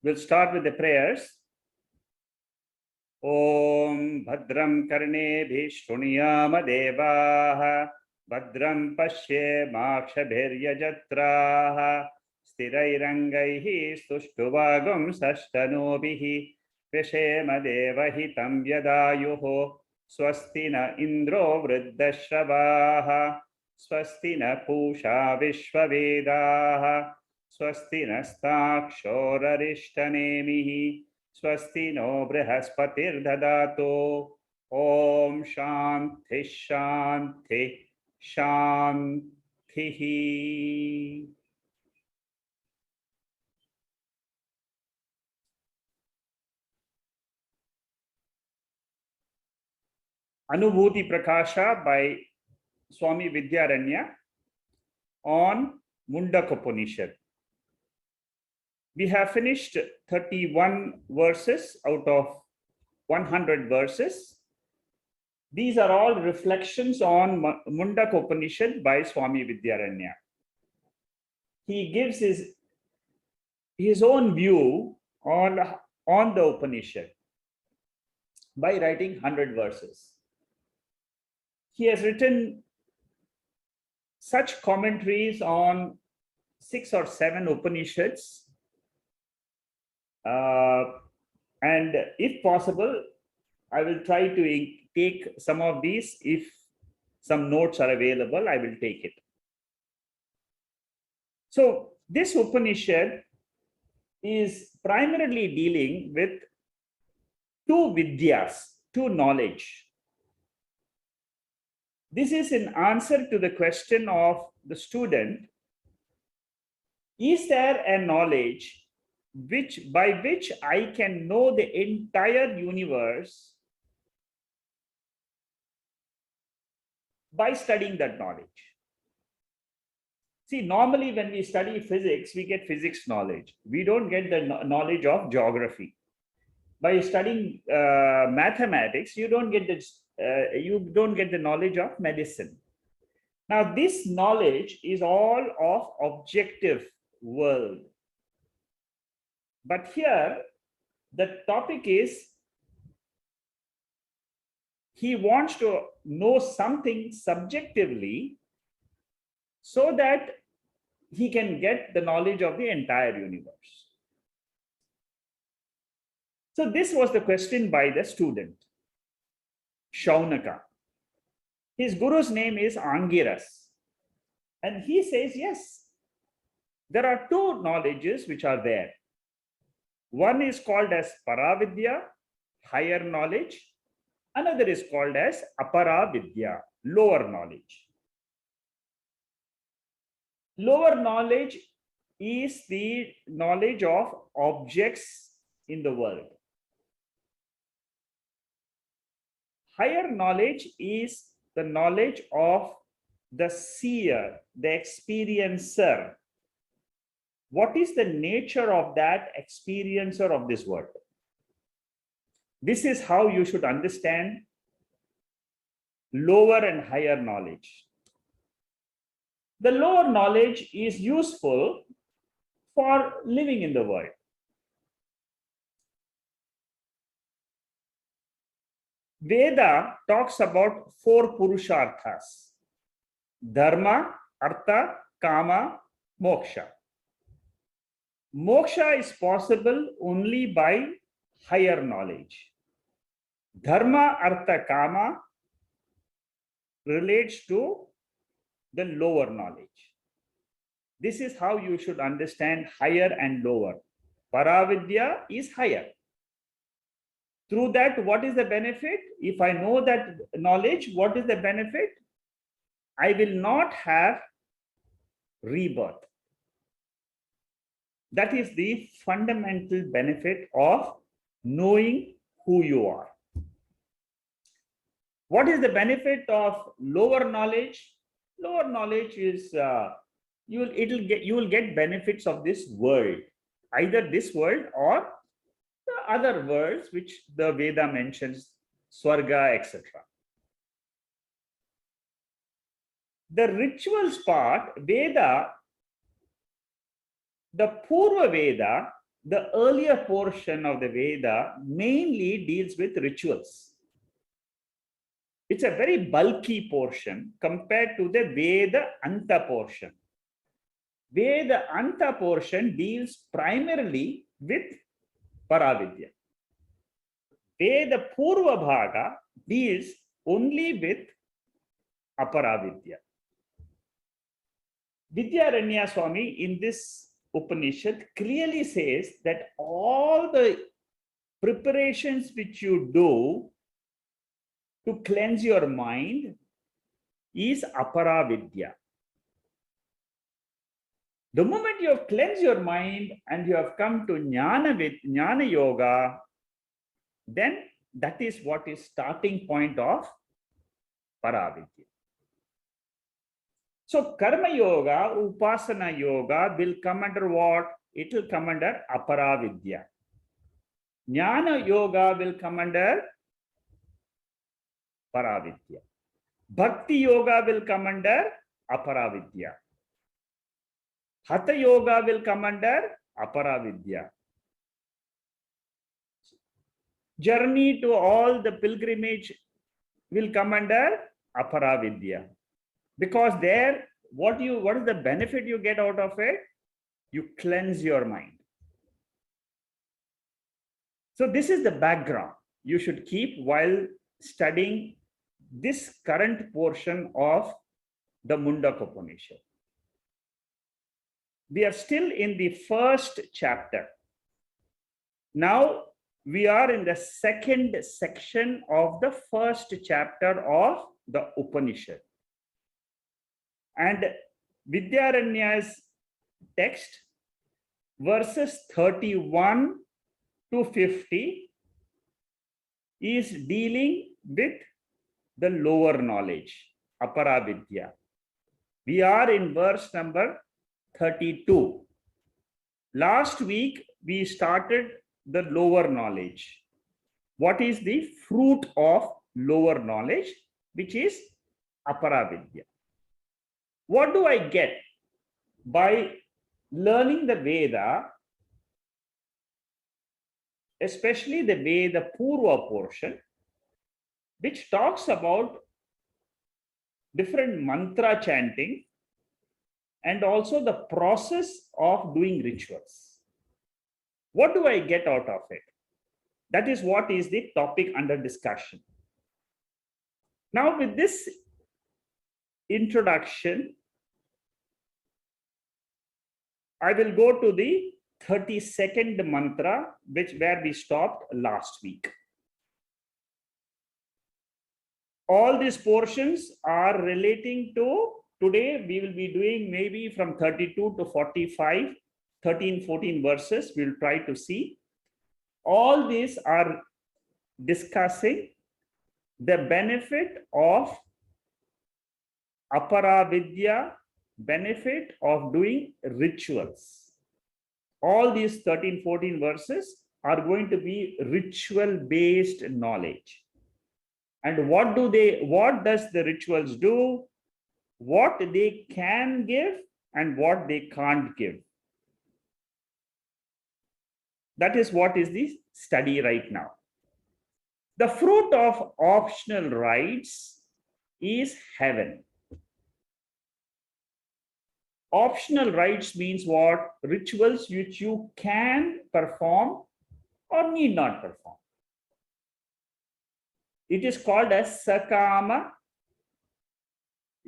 We'll start with the prayers. Om Bhadram Karnebhi Shruniyama Devaha Bhadram Pashye Makshabhiryajatraha Stirairangaihi Stuštuvagum Sastanobihi Vishema Devahitam Yadayuho Swasti na Indro Vriddashravaha Swasti na Pusha Vishvavedaha Swasti nastakshorarishthanemihi Swasti no Brihaspati Dadato Om Shanti Shanti Shanti. Anubhuti Prakasha by Swami Vidyaranya on Mundaka Upanishad. We have finished 31 verses out of 100 verses. These are all reflections on Mundaka Upanishad by Swami Vidyaranya. He gives his own view on the Upanishad by writing 100 verses. He has written such commentaries on 6 or 7 Upanishads. And if possible, I will try to take some of these. If some notes are available, I will take it. So this Upanishad is primarily dealing with 2 vidyas, 2 knowledge. This is in answer to the question of the student: is there a knowledge by which I can know the entire universe by studying that knowledge? See, normally when we study physics, we get physics knowledge. We don't get the knowledge of geography. By studying mathematics, you don't get the knowledge of medicine. Now, this knowledge is all of objective world. But here, the topic is he wants to know something subjectively so that he can get the knowledge of the entire universe. So this was the question by the student, Shaunaka. His guru's name is Angiras. And he says, yes, there are 2 knowledges which are there. One is called as Paravidya, higher knowledge. Another is called as Aparavidya, lower knowledge. Lower knowledge is the knowledge of objects in the world. Higher knowledge is the knowledge of the seer, the experiencer. What is the nature of that experiencer of this world? This is how you should understand lower and higher knowledge. The lower knowledge is useful for living in the world. Veda talks about 4 purusharthas: dharma, artha, kama, moksha. Moksha is possible only by higher knowledge. Dharma, artha, kama relates to the lower knowledge. This is how you should understand higher and lower. Paravidya is higher. Through that, what is the benefit? If I know that knowledge, what is the benefit? I will not have rebirth. That is the fundamental benefit of knowing who you are. What is the benefit of lower knowledge? Lower knowledge is you will get benefits of this world, either this world or the other worlds which the Veda mentions, Swarga, etc. The rituals part, Veda, the Purva Veda the earlier portion of the Veda mainly deals with rituals. It's a very bulky portion compared to the Veda Anta portion. Veda Anta portion deals primarily with Paravidya. Veda Purva Bhaga deals only with Aparavidya. Vidyaranya Swami in this Upanishad clearly says that all the preparations which you do to cleanse your mind is Aparavidya. The moment you have cleansed your mind and you have come to Jnana Yoga, then that is what is starting point of Paravidya. So Karma Yoga, Upasana Yoga will come under what? It will come under Aparavidya. Jnana Yoga will come under Paravidya. Bhakti Yoga will come under Aparavidya. Hatha Yoga will come under Aparavidya. Journey to all the pilgrimage will come under Aparavidya. Because there, what is the benefit you get out of it? You cleanse your mind. So this is the background you should keep while studying this current portion of the Mundaka Upanishad. We are still in the first chapter. Now we are in the second section of the first chapter of the Upanishad. And Vidyaranya's text, verses 31 to 50, is dealing with the lower knowledge, Aparavidya. We are in verse number 32. Last week, we started the lower knowledge. What is the fruit of lower knowledge, which is Aparavidya? What do I get by learning the Veda, especially the Veda Purva portion, which talks about different mantra chanting and also the process of doing rituals? What do I get out of it? That is what is the topic under discussion. Now, with this introduction, I will go to the 32nd mantra, where we stopped last week. All these portions are relating to, today we will be doing maybe from 32 to 45, 13, 14 verses. We'll try to see. All these are discussing the benefit of Aparavidya, benefit of doing rituals. All these 13, 14 verses are going to be ritual-based knowledge. And what does the rituals do? What they can give and what they can't give. That is what is the study right now. The fruit of optional rites is heaven. Optional rites means what? Rituals which you can perform or need not perform. It is called as Sakama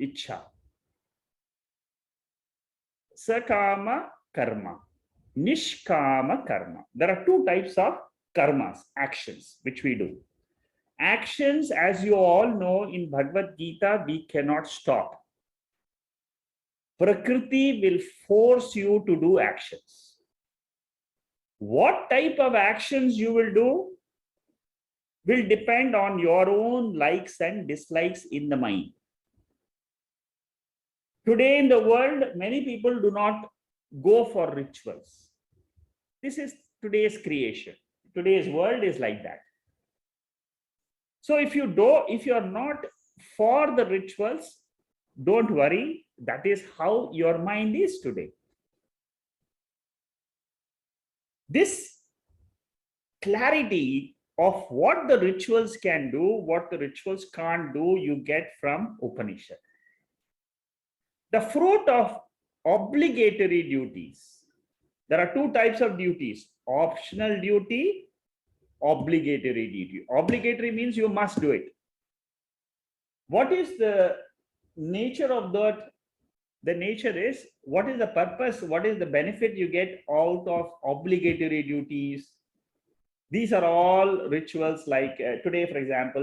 Ichha. Sakama Karma. Nishkama Karma. There are two types of karmas, actions, which we do. Actions, as you all know, in Bhagavad Gita, we cannot stop. Prakriti will force you to do actions. What type of actions you will do will depend on your own likes and dislikes in the mind. Today in the world, many people do not go for rituals. This is today's creation. Today's world is like that. So if you are not for the rituals, don't worry. That is how your mind is today. This clarity of what the rituals can do, what the rituals can't do, you get from Upanishad. The fruit of obligatory duties. There are two types of duties: optional duty, obligatory duty. Obligatory means you must do it. What is the nature of that? The nature is, what is the purpose? What is the benefit you get out of obligatory duties? These are all rituals. Like today, for example,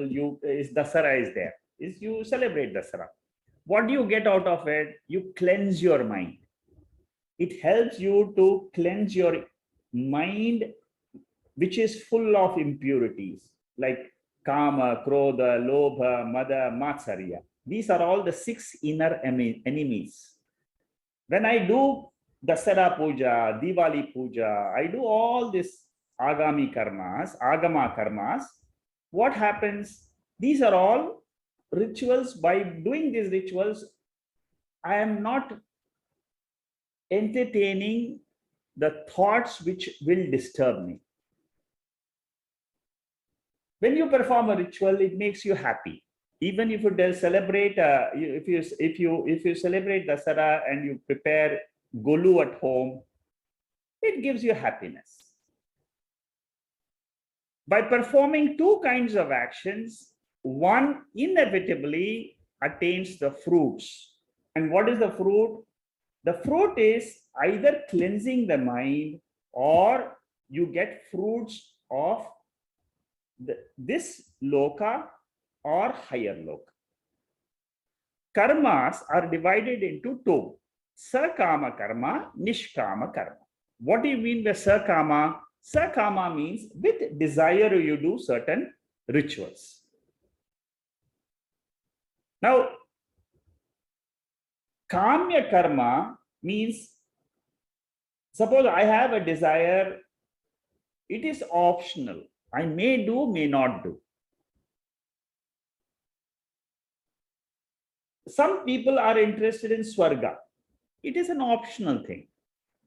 Dasara is there. You celebrate Dasara. What do you get out of it? You cleanse your mind. It helps you to cleanse your mind, which is full of impurities like kama, krodha, lobha, mada, matsarya. These are all the 6 inner enemies. When I do Dasara puja, Diwali puja, I do all this agama karmas. What happens? These are all rituals. By doing these rituals, I am not entertaining the thoughts which will disturb me. When you perform a ritual, it makes you happy. Even if you celebrate, if you celebrate Dasara and you prepare golu at home, it gives you happiness. By performing 2 kinds of actions, one inevitably attains the fruits. And what is the fruit? The fruit is either cleansing the mind, or you get fruits of this loka or higher loka. Karmas are divided into 2: sakama karma, nishkama karma. What do you mean by sakama? Sakama means with desire you do certain rituals. Now, kamya karma means, suppose I have a desire, it is optional. I may do, may not do. Some people are interested in Swarga. It is an optional thing.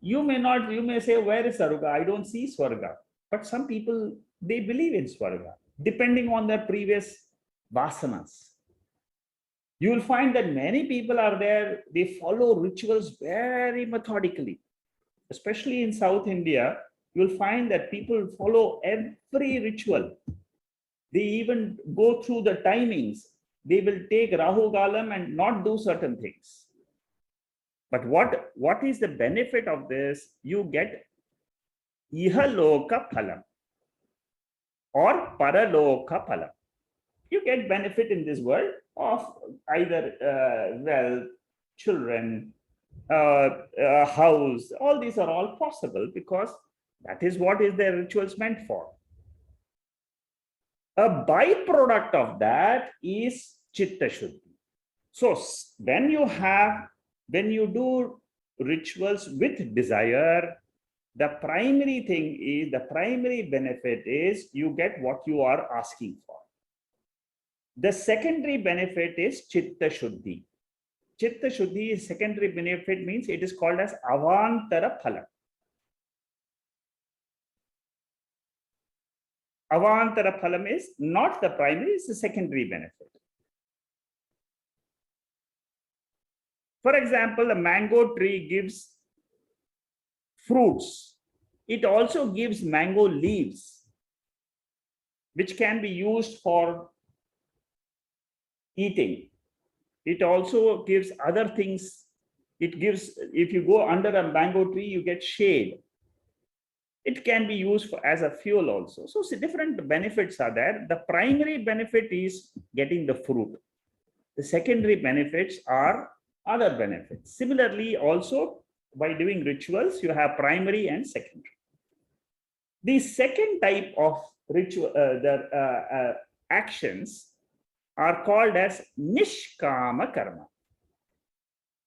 You may say, where is Swarga? I don't see Swarga. But some people, they believe in Swarga, depending on their previous vasanas. You will find that many people are there, they follow rituals very methodically. Especially in South India, you will find that people follow every ritual. They even go through the timings. They will take Rahu Galam and not do certain things. But what is the benefit of this? You get Ihaloka Phalam or Paraloka Phalam. You get benefit in this world of either wealth, children, house. All these are all possible because that is what is the rituals meant for. A byproduct of that is Chitta Shuddhi. So when you do rituals with desire, the primary benefit is you get what you are asking for. The secondary benefit is Chitta Shuddhi. Chitta Shuddhi is secondary benefit, means it is called as Avantara Phala. Avantara Phalam is not the primary, it's the secondary benefit. For example, a mango tree gives fruits. It also gives mango leaves, which can be used for eating. It also gives other things. It gives, if you go under a mango tree, you get shade. It can be used as a fuel also. So different benefits are there. The primary benefit is getting the fruit. The secondary benefits are other benefits. Similarly, also by doing rituals, you have primary and secondary. The second type of ritual, actions are called as Nishkama Karma.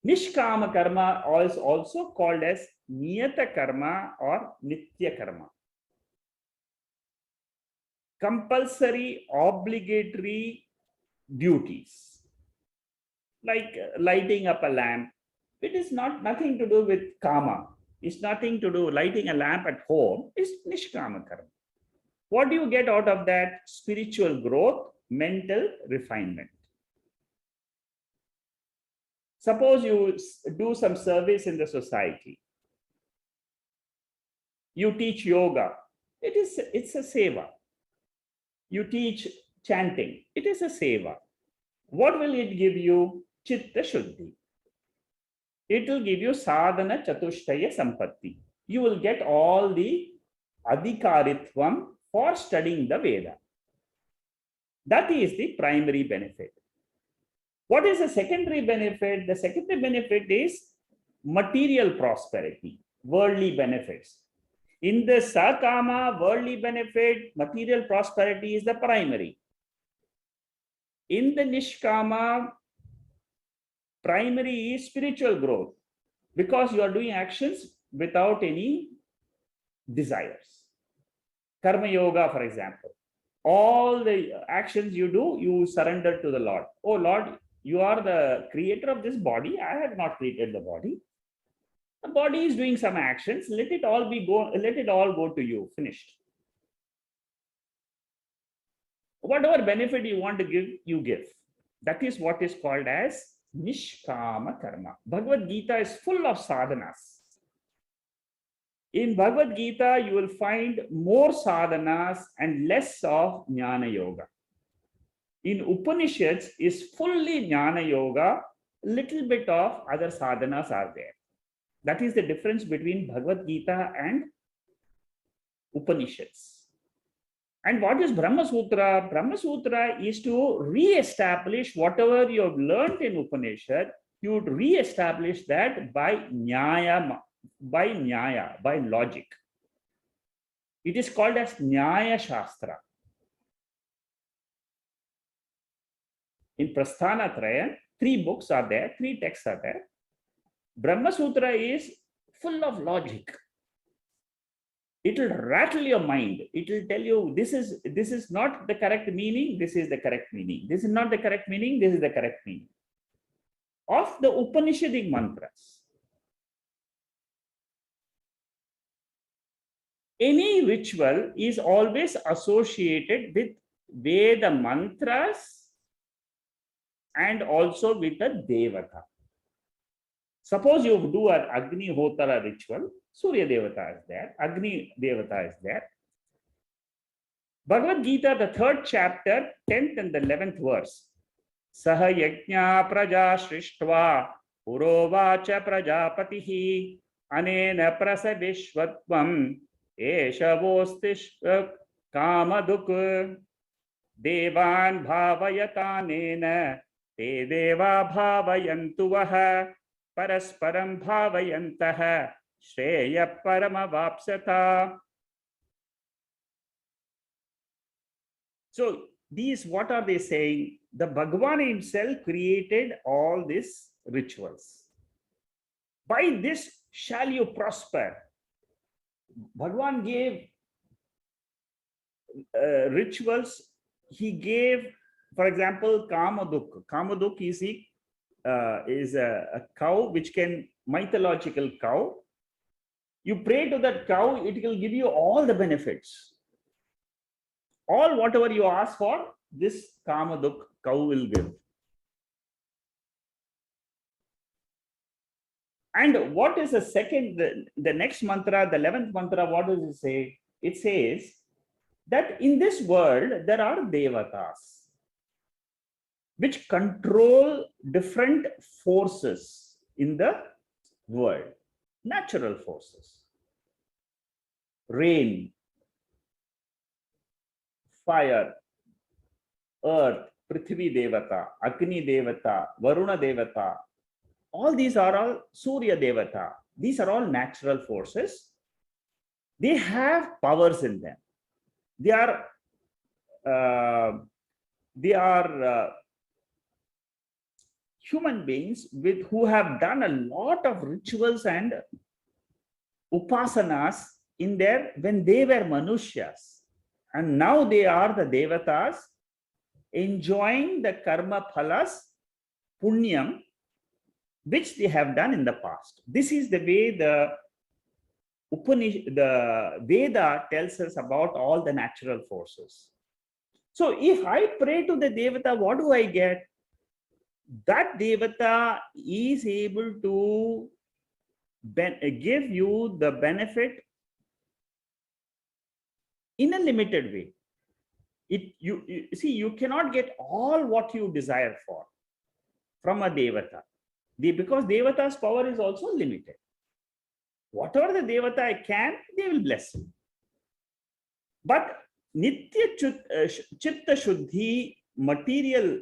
Nishkama Karma is also called as Niyata Karma or Nitya Karma. Compulsory, obligatory duties, like lighting up a lamp. It is nothing to do with karma. It's nothing to do. Lighting a lamp at home is nishkama karma. What do you get out of that? Spiritual growth, mental refinement. Suppose you do some service in the society. You teach yoga. It's a seva. You teach chanting. It is a seva. What will it give you? Chitta Shuddhi. It will give you sadhana chatushtaya sampatti. You will get all the adhikaritvam for studying the Veda. That is the primary benefit. What is the secondary benefit? The secondary benefit is material prosperity, worldly benefits. In the sakama, worldly benefit, material prosperity is the primary. In the nishkama, primary is spiritual growth, because you are doing actions without any desires. Karma yoga, for example. All the actions you do, you surrender to the Lord. Oh Lord, you are the creator of this body. I have not created the body. The body is doing some actions. Let it all go to you. Finished. Whatever benefit you want to give, you give. That is what is called as nishkama karma. Bhagavad Gita is full of sadhanas. In Bhagavad Gita, you will find more sadhanas and less of jnana yoga. In Upanishads is fully jnana yoga, little bit of other sadhanas are there. That is the difference between Bhagavad Gita and Upanishads. And what is Brahma Sutra? Brahma Sutra is to re-establish whatever you have learned in Upanishad. You would re-establish that by nyaya, by logic. It is called as Nyaya Shastra. In Prasthana Traya, 3 books are there, 3 texts are there. Brahma Sutra is full of logic. It will rattle your mind. It will tell you this is not the correct meaning, this is the correct meaning. This is not the correct meaning, this is the correct meaning. Of the Upanishadic mantras. Any ritual is always associated with Veda mantras and also with the Devata. Suppose you do an Agni Hotara ritual, Surya Devata is there, Agni Devata is there. Bhagavad Gita, the 3rd chapter, 10th and the 11th verse. Saha yajna praja srishtva purovacha prajapatihi anena prasadishvatvam eshavostishva kamaduk devan bhavayatanena te deva bhavayantu vaha parasparam bhavayantaha shreya paramavapsata. So these, what are they saying? The Bhagavan himself created all these rituals. By this shall you prosper. Bhagavan gave rituals. He gave, for example, Kamaduk. Kamaduk is a cow, which can, mythological cow. You pray to that cow, it will give you all the benefits. All whatever you ask for, this Kamaduk cow will give. And what is the second, the next mantra, the 11th mantra, what does it say? It says that in this world, there are devatas, which control different forces in the world, natural forces. Rain, fire, earth, Prithvi Devata, Agni Devata, Varuna Devata. All these are all Surya Devata. These are all natural forces. They have powers in them. They are human beings who have done a lot of rituals and upasanas in there when they were Manushyas. And now they are the Devatas enjoying the karma phalas, punyam, which they have done in the past. This is the way the the Veda tells us about all the natural forces. So if I pray to the Devata, what do I get? That Devata is able to give you the benefit in a limited way. You see, you cannot get all what you desire for from a Devata. Because Devata's power is also limited. Whatever the Devata can, they will bless you. But Nitya Chitta Shuddhi, material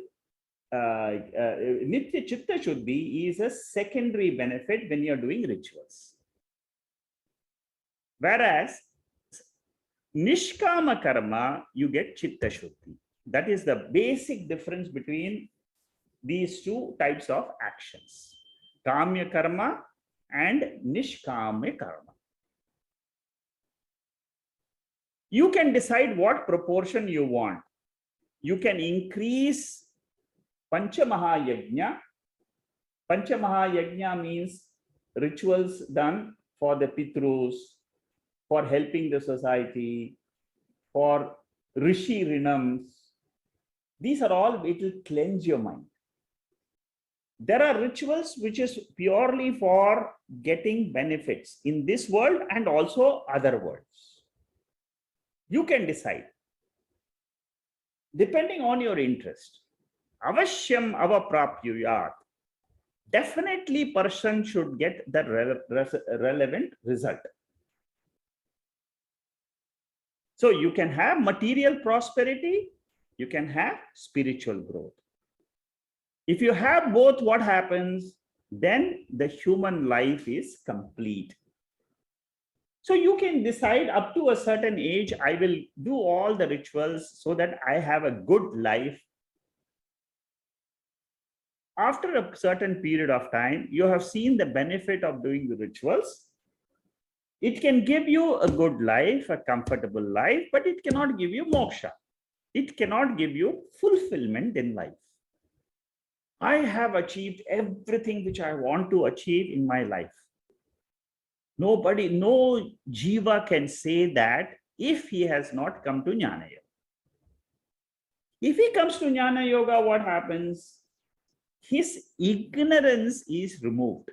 Nitya Chitta Shuddhi is a secondary benefit when you're doing rituals. Whereas Nishkama Karma, you get Chitta Shuddhi. That is the basic difference between these two types of actions. Kamya Karma and Nishkama Karma. You can decide what proportion you want. You can increase Panchamahayajna. Panchamahayajna means rituals done for the Pitrus, for helping the society, for Rishi Rinams. These are all, it will cleanse your mind. There are rituals which is purely for getting benefits in this world and also other worlds. You can decide, depending on your interest. Avashyam avaprapyuyat. Definitely person should get the relevant result. So you can have material prosperity, you can have spiritual growth. If you have both, what happens? Then the human life is complete. So you can decide up to a certain age, I will do all the rituals so that I have a good life. After a certain period of time, you have seen the benefit of doing the rituals. It can give you a good life, a comfortable life, but it cannot give you moksha. It cannot give you fulfillment in life. I have achieved everything which I want to achieve in my life. Nobody, no jiva can say that if he has not come to Jnana Yoga. If he comes to Jnana Yoga, what happens? His ignorance is removed.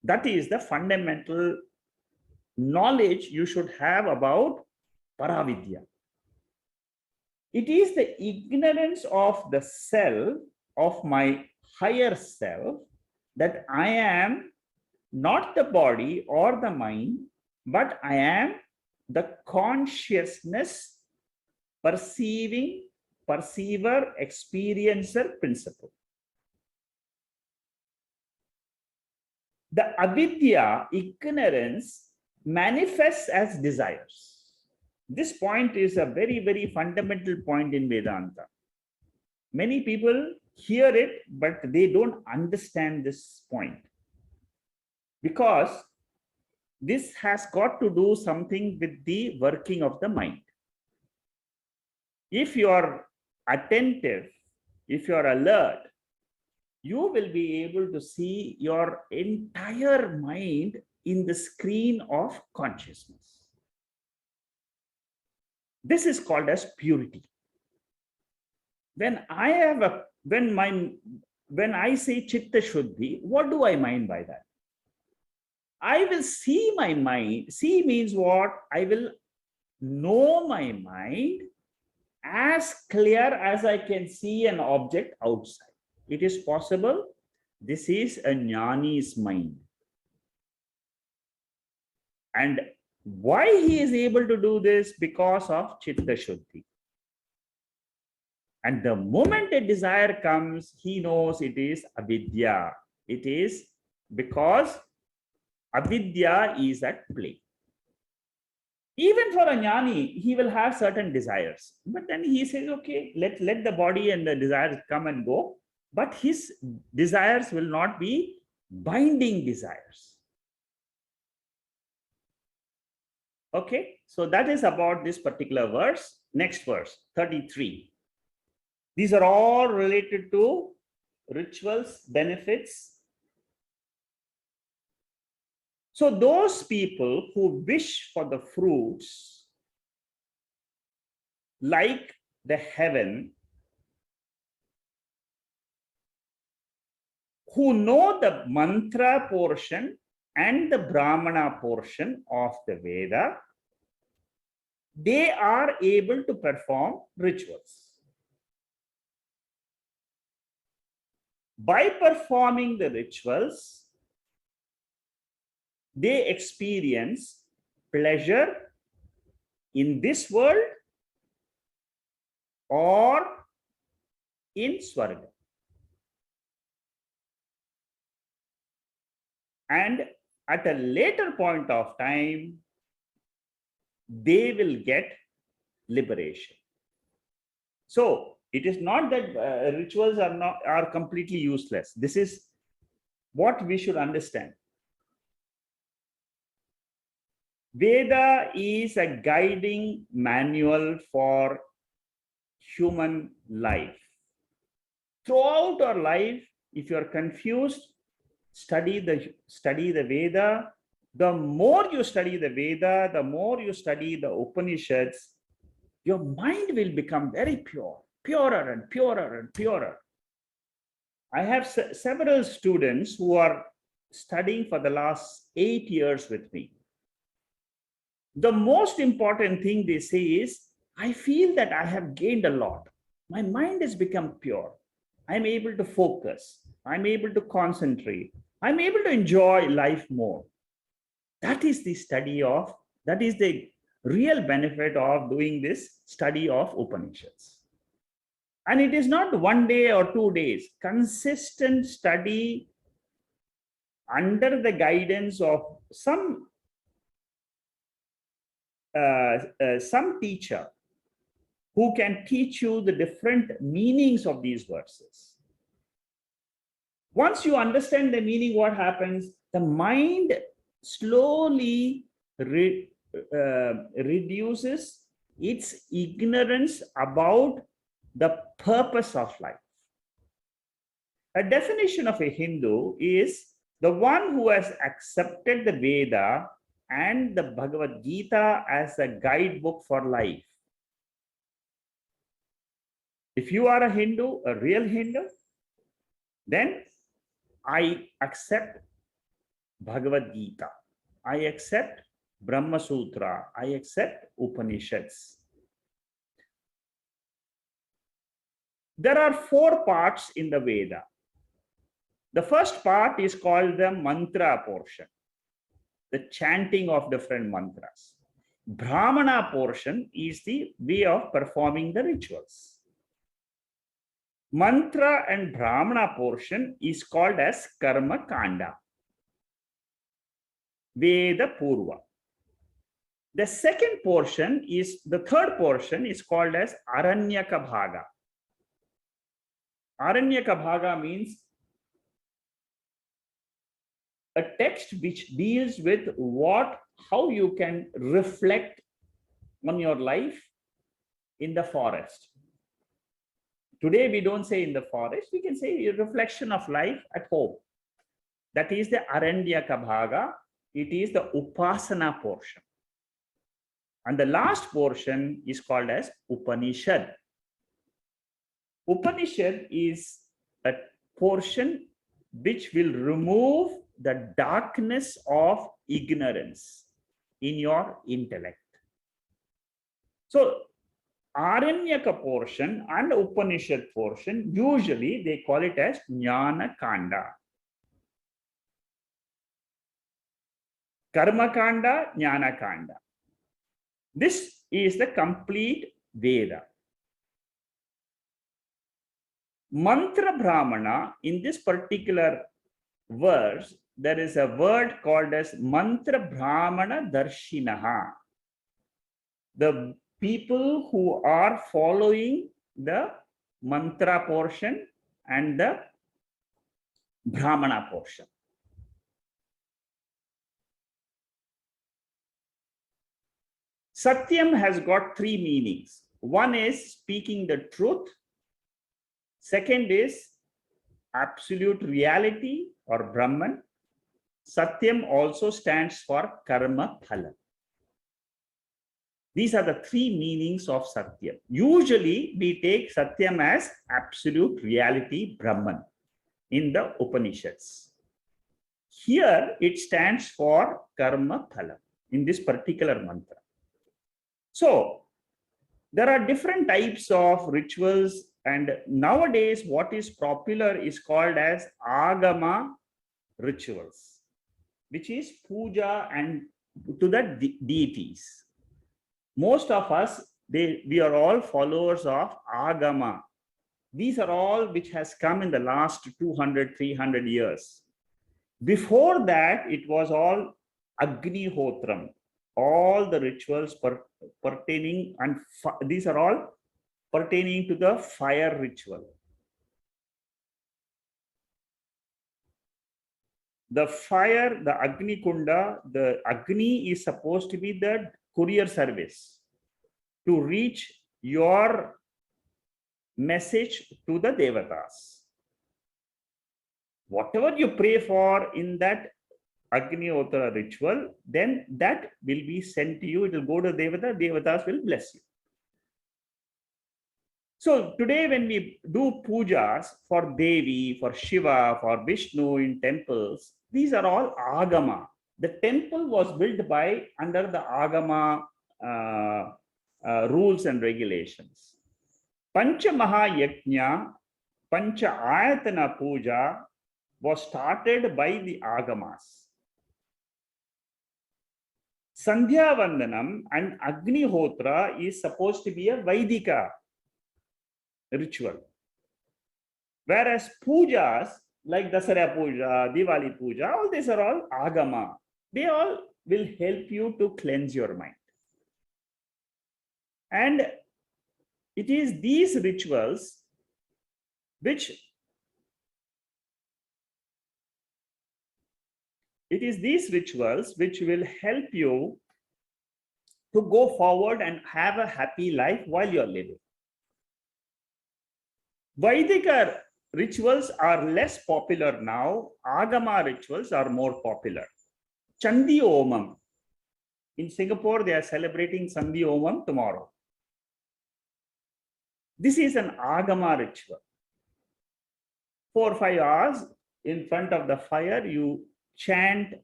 That is the fundamental knowledge you should have about Paravidya. It is the ignorance of the self, of my higher self, that I am not the body or the mind, but I am the consciousness, perceiver, experiencer principle. The avidya, ignorance, manifests as desires. This point is a very, very fundamental point in Vedanta. Many people hear it, but they don't understand this point. Because this has got to do something with the working of the mind. If you are attentive, if you are alert, you will be able to see your entire mind in the screen of consciousness. This is called as purity. When I say Chitta Shuddhi, what do I mean by that? I will see my mind. See means what? I will know my mind as clear as I can see an object outside. It is possible. This is a jnani's mind. And why he is able to do this? Because of Chitta Shuddhi. And the moment a desire comes, he knows it is avidya. It is because avidya is at play. Even for a jnani, he will have certain desires. But then he says, okay, let the body and the desires come and go. But his desires will not be binding desires. Okay, so that is about this particular verse. Next verse, 33. These are all related to rituals, benefits. So those people who wish for the fruits like the heaven, who know the mantra portion and the Brahmana portion of the Veda, they are able to perform rituals. By performing the rituals, they experience pleasure in this world or in Swarga. And at a later point of time, they will get liberation. So it is not that rituals are completely useless. This is what we should understand. Veda is a guiding manual for human life. Throughout our life, if you are confused, study the Veda. The more you study the Veda, the more you study the Upanishads, your mind will become very pure, purer and purer and purer. I have several students who are studying for the last 8 years with me. The most important thing they say is, I feel that I have gained a lot. My mind has become pure. I'm able to focus. I'm able to concentrate. I'm able to enjoy life more. That is the real benefit of doing this study of Upanishads. And it is not 1 day or 2 days. Consistent study under the guidance of some teacher who can teach you the different meanings of these verses. Once you understand the meaning, what happens? The mind slowly reduces its ignorance about the purpose of life. A definition of a Hindu is the one who has accepted the Veda and the Bhagavad Gita as a guidebook for life. If you are a Hindu, a real Hindu, then I accept Bhagavad Gita. I accept Brahma Sutra. I accept Upanishads. There are 4 parts in the Veda. The first part is called the mantra portion, the chanting of different mantras. Brahmana portion is the way of performing the rituals. Mantra and Brahmana portion is called as Karma Kanda, Veda Purva. The third portion is called as Aranyaka Bhaga. Aranyaka Bhaga means a text which deals with how you can reflect on your life in the forest. Today, we don't say in the forest, we can say a reflection of life at home. That is the Aranyaka Bhaga. It is the Upasana portion. And the last portion is called as Upanishad. Upanishad is a portion which will remove the darkness of ignorance in your intellect. So, Aranyaka portion and Upanishad portion, usually they call it as Jnana Kanda. Karma Kanda, Jnana Kanda. This is the complete Veda. Mantra Brahmana, in this particular verse, there is a word called as Mantra Brahmana Darshinaha. The people who are following the mantra portion and the Brahmana portion. Satyam has got 3 meanings. One is speaking the truth. Second is absolute reality or Brahman. Satyam also stands for karma phala. These are the three meanings of Satyam. Usually, we take Satyam as absolute reality, Brahman, in the Upanishads. Here, it stands for karma phala in this particular mantra. So, there are different types of rituals, and nowadays, what is popular is called as agama rituals, which is puja and to the deities. Most of us, we are all followers of agama. These are all which has come in the last 200, 300 years. Before that, it was all Agnihotram, all the rituals pertaining, and these are all pertaining to the fire ritual. The fire, the Agni Kunda, the Agni is supposed to be the courier service to reach your message to the Devatas. Whatever you pray for in that Agni-Hotra ritual, then that will be sent to you. It will go to Devata, Devatas will bless you. So today when we do pujas for Devi, for Shiva, for Vishnu in temples, these are all agama. The temple was built by under the agama rules and regulations. Pancha Maha Yajna, Pancha Ayatana Puja was started by the agamas. Sandhya Vandanam and Agnihotra is supposed to be a Vaidika ritual. Whereas pujas like Dasara Puja, Diwali Puja, all these are all agama. They all will help you to cleanse your mind. And it is these rituals which will help you to go forward and have a happy life while you're living. Vaidika rituals are less popular now. Agama rituals are more popular. Chandi Omam. In Singapore, they are celebrating Chandi Omam tomorrow. This is an Agama ritual. 4 or 5 hours in front of the fire, you chant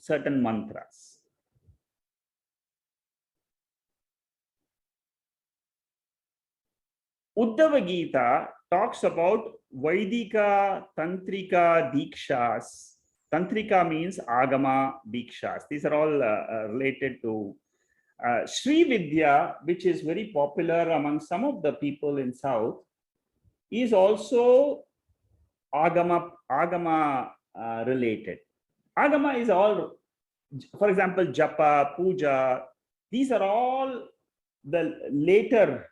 certain mantras. Uddhava Gita talks about Vaidika, Tantrika, Dikshas. Tantrika means Agama, Dikshas. These are all related to Sri Vidya, which is very popular among some of the people in South, is also Agama related. Agama is all, for example, Japa, Puja. These are all the later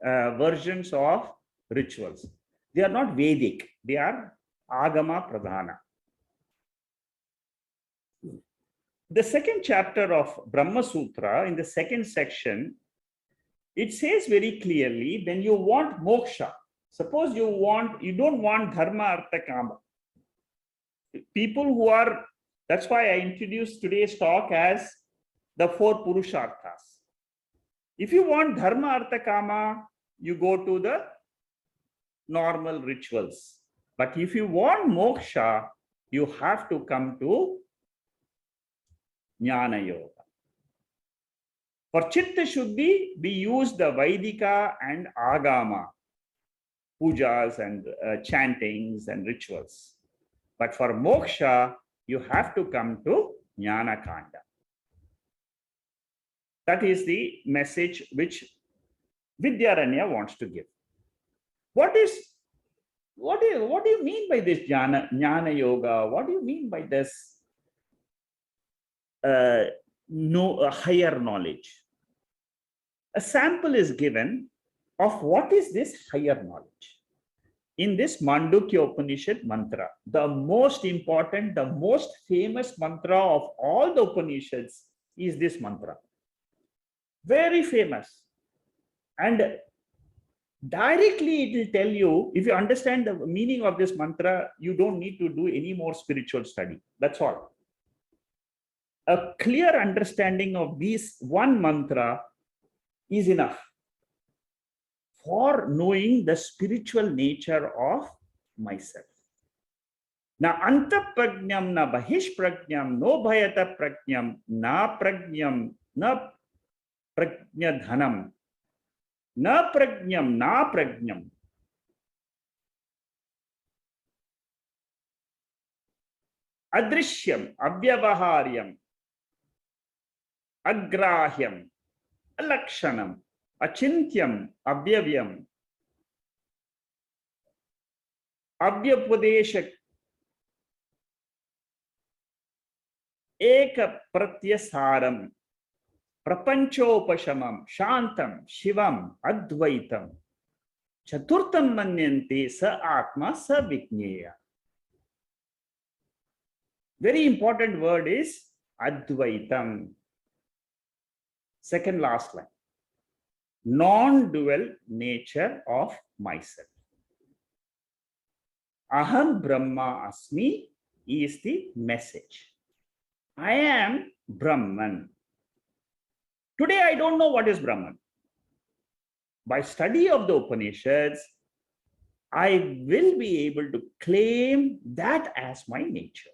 versions of rituals. They are not Vedic. They are Agama Pradhana. The second chapter of Brahma Sutra, in the second section, it says very clearly, when you want moksha, suppose you don't want dharma, artha, kama. People who are, that's why I introduced today's talk as the 4 Purusharthas. If you want dharma, artha, kama, you go to the normal rituals. But if you want moksha, you have to come to Jnana Yoga. For Chitta Shuddhi, we use the Vaidika and Agama, pujas and chantings and rituals. But for moksha, you have to come to Jnana Kanda. That is the message which Vidyaranya wants to give. What do you mean by this Jnana Yoga? What do you mean by this higher knowledge? A sample is given of what is this higher knowledge. In this Mandukya Upanishad mantra, the most important, the most famous mantra of all the Upanishads is this mantra. Very famous. And directly it will tell you, if you understand the meaning of this mantra, you don't need to do any more spiritual study. That's all. A clear understanding of these one mantra is enough for knowing the spiritual nature of myself. Na anta pragnam, na bahish pragnam, no bhayata pragnam, na pragnam, na prajnadhanam, na pragnam, na pragnam. Adrishyam, avyavaharyam, agrahyam, alakshanam, achintyam, abhyavyam, abhyapadeshak, eka pratyasaram, prapanchopashamam, shantam, shivam, advaitam, chaturtam manyante sa atma sa vigneya. Very important word is advaitam. Second last line. Non-dual nature of myself. Aham Brahma Asmi is the message. I am Brahman. Today I don't know what is Brahman. By study of the Upanishads, I will be able to claim that as my nature.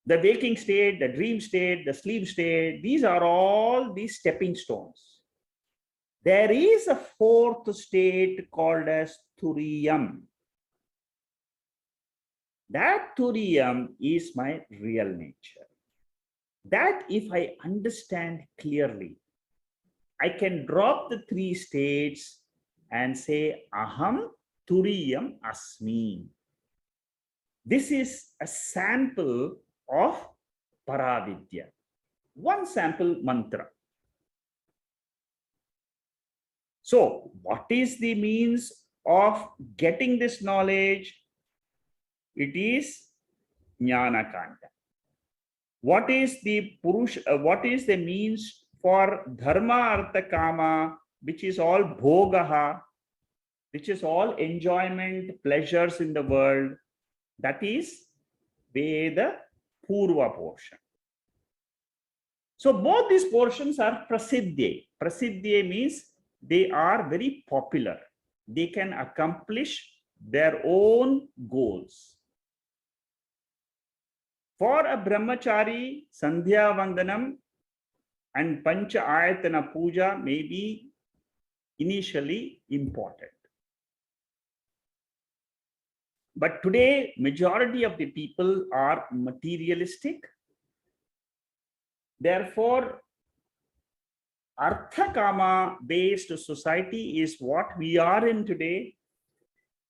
The waking state, the dream state, the sleep state, these are all these stepping stones. There is a fourth state called as Turiyam. That Turiyam is my real nature. That if I understand clearly, I can drop the three states and say, Aham Turiyam Asmi. This is a sample of Paravidya. One sample mantra. So, what is the means of getting this knowledge? It is Jnana Kanda. What is the what is the means for Dharma Artha Kama, which is all Bhogaha, which is all enjoyment, pleasures in the world? That is Veda Purva portion. So both these portions are Prasiddhi. Prasiddhi means they are very popular. They can accomplish their own goals. For a brahmachari, Sandhya Vandanam and Pancha Ayatana Puja may be initially important. But today, majority of the people are materialistic. Therefore, Artha Kama based society is what we are in today.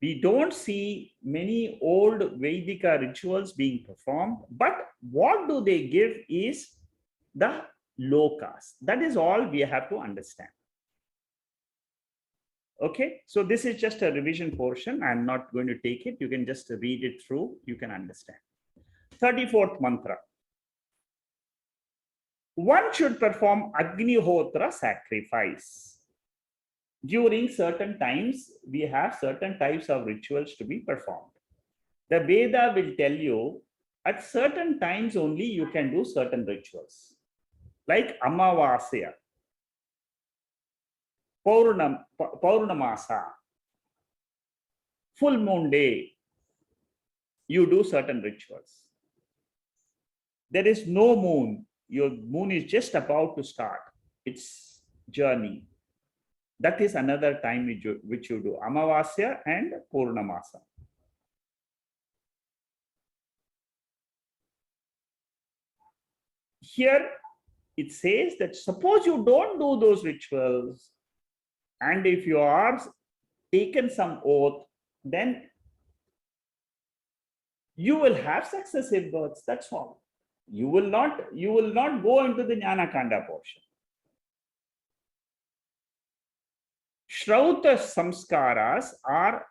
We don't see many old Vedika rituals being performed, but what do they give is the lokas. That is all we have to understand. Okay, so this is just a revision portion. I'm not going to take it. You can just read it through. You can understand. 34th mantra. One should perform Agnihotra sacrifice. During certain times, we have certain types of rituals to be performed. The Veda will tell you at certain times only you can do certain rituals. Like Amavasya, Paurnamasa, full moon day, you do certain rituals. There is no moon. Your moon is just about to start its journey. That is another time which you do Amavasya and Purnamasa. Here it says that suppose you don't do those rituals, and if you are taken some oath, then you will have successive births. That's all. You will not go into the Jnana Kanda portion. Shrauta samskaras are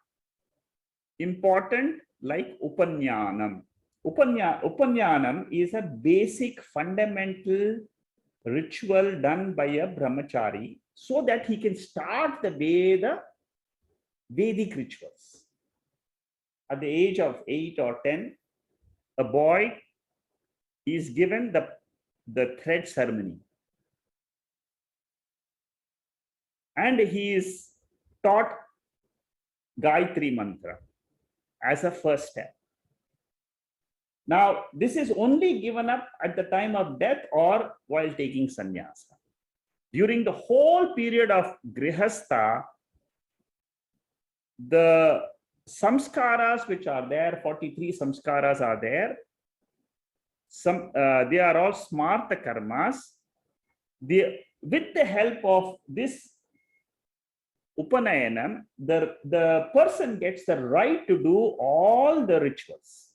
important like Upanyanam. Upanyanam is a basic fundamental ritual done by a brahmachari so that he can start the Vedic rituals. At the age of 8 or 10, a boy is given the thread ceremony. And he is taught Gayatri Mantra as a first step. Now, this is only given up at the time of death or while taking sannyasa. During the whole period of Grihastha, the samskaras which are there, 43 samskaras are there. They are all smarta karmas. With the help of this Upanayanam, the person gets the right to do all the rituals,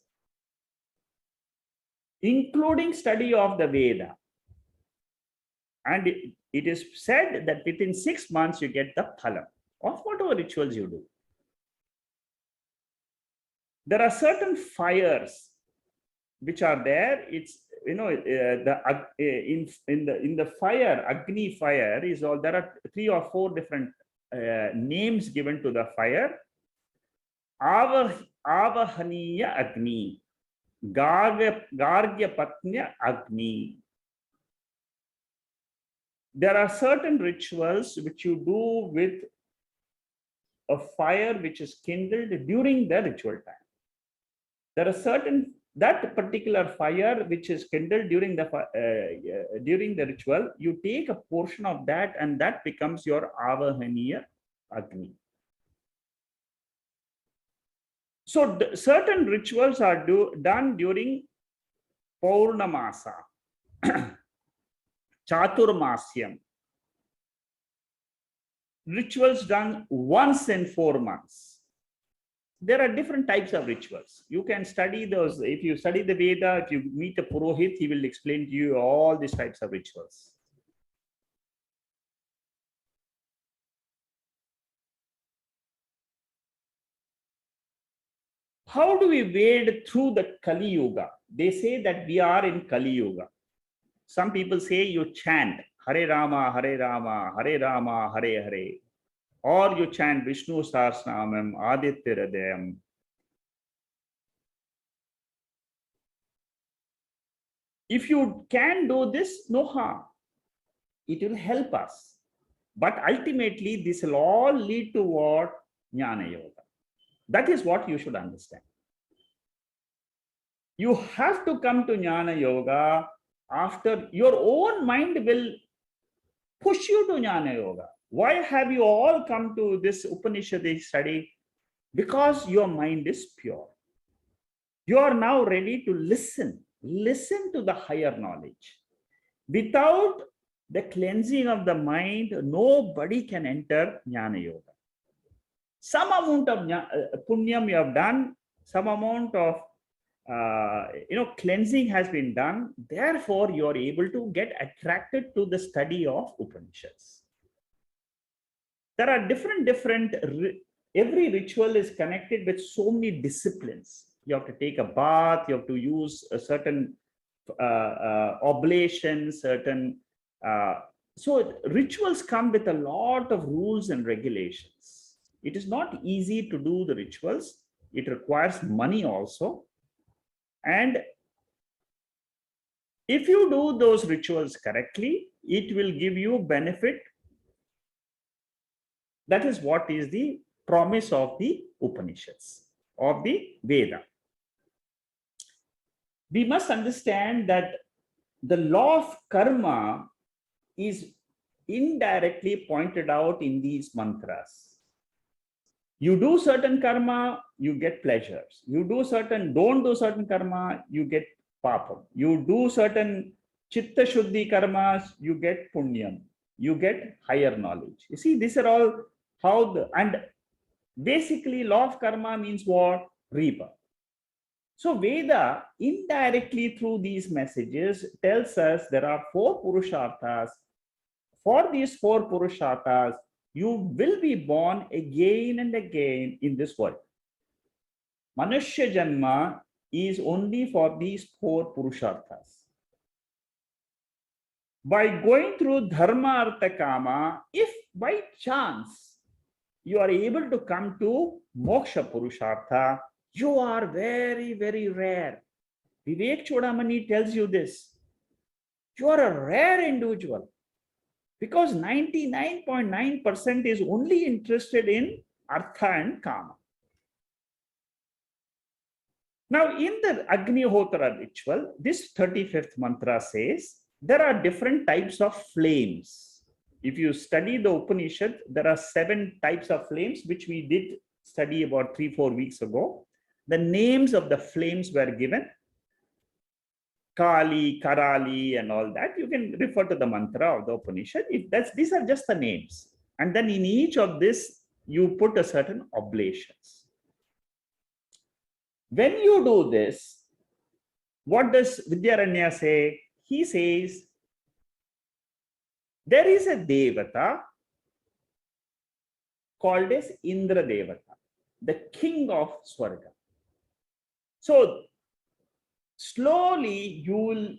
including study of the Veda. And it is said that within 6 months you get the phalam of whatever rituals you do. There are certain fires which are there. It's, you know, in the fire, Agni fire is all, there are 3 or 4 different names given to the fire. Avahaniya Agni, Gargya Patnya Agni. There are certain rituals which you do with a fire which is kindled during the ritual time. There are certain, that particular fire which is kindled during the ritual, you take a portion of that and that becomes your Avahaniya Agni. So certain rituals are done during Paurnamasa, Chaturmasyam. Rituals done once in 4 months. There are different types of rituals. You can study those. If you study the Veda, if you meet a Purohit, he will explain to you all these types of rituals. How do we wade through the Kali Yuga? They say that we are in Kali Yuga. Some people say you chant Hare Rama, Hare Rama, Hare Rama, Hare Hare. Or you chant Vishnu Sahasranamam, Aditya Hridayam. If you can do this, no harm. It will help us. But ultimately, this will all lead to what? Jnana Yoga. That is what you should understand. You have to come to Jnana Yoga after your own mind will push you to Jnana Yoga. Why have you all come to this Upanishadic study? Because your mind is pure. You are now ready to listen to the higher knowledge. Without the cleansing of the mind, nobody can enter Jnana Yoga. Some amount of punyam you have done, some amount of cleansing has been done. Therefore, you are able to get attracted to the study of Upanishads. There are different, every ritual is connected with so many disciplines. You have to take a bath, you have to use a certain oblation, certain. So rituals come with a lot of rules and regulations. It is not easy to do the rituals. It requires money also. And if you do those rituals correctly, it will give you benefit. That is what is the promise of the Upanishads, of the Veda. We must understand that the law of karma is indirectly pointed out in these mantras. You do certain karma, you get pleasures. Don't do certain karma, you get papam. You do certain chitta shuddhi karmas, you get punyam. You get higher knowledge. You see, these are all and basically law of karma means what? Rebirth. So Veda indirectly through these messages tells us there are 4 purusharthas. For these 4 purusharthas, you will be born again and again in this world. Manushya Janma is only for these 4 purusharthas. By going through Dharma, Artha, Kama, if by chance you are able to come to Moksha Purushartha, you are very, very rare. Vivek Chodamani tells you this. You are a rare individual because 99.9% is only interested in Artha and Kama. Now, in the Agnihotra ritual, this 35th mantra says there are different types of flames. If you study the Upanishad, there are 7 types of flames, which we did study about 3-4 weeks ago. The names of the flames were given. Kali, Karali, and all that. You can refer to the mantra of the Upanishad. These are just the names. And then in each of this, you put a certain oblations. When you do this, what does Vidyaranya say? He says, there is a Devata called as Indra Devata, the king of Swarga. So, slowly you will,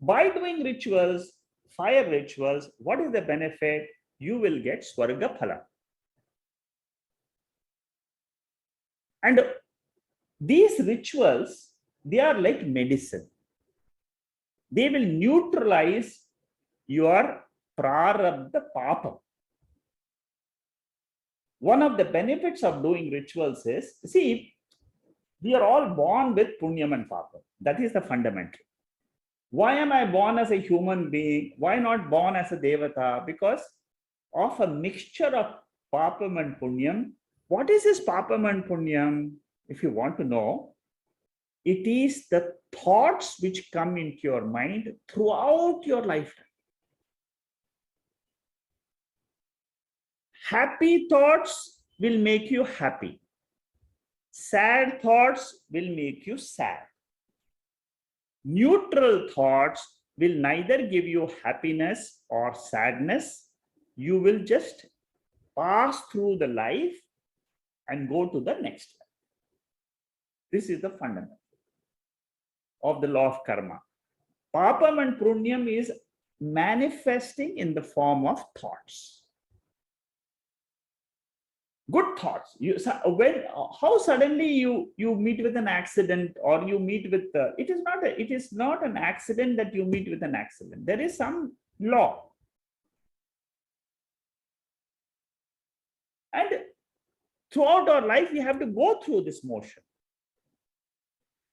by doing rituals, fire rituals, what is the benefit? You will get Swarga Phala. And these rituals, they are like medicine. They will neutralize your prarabdha papa. One of the benefits of doing rituals is, see, we are all born with punyam and papa. That is the fundamental. Why am I born as a human being? Why not born as a devata? Because of a mixture of papam and punyam. What is this papam and punyam? If you want to know, it is the thoughts which come into your mind throughout your lifetime. Happy thoughts will make you happy. Sad thoughts will make you sad. Neutral thoughts will neither give you happiness or sadness. You will just pass through the life and go to the next life. This is the fundamental of the law of karma. Papam and punyam is manifesting in the form of thoughts. Good thoughts. How suddenly you meet with an accident, or you meet with it is not an accident that you meet with an accident. There is some law. And throughout our life, we have to go through this motion.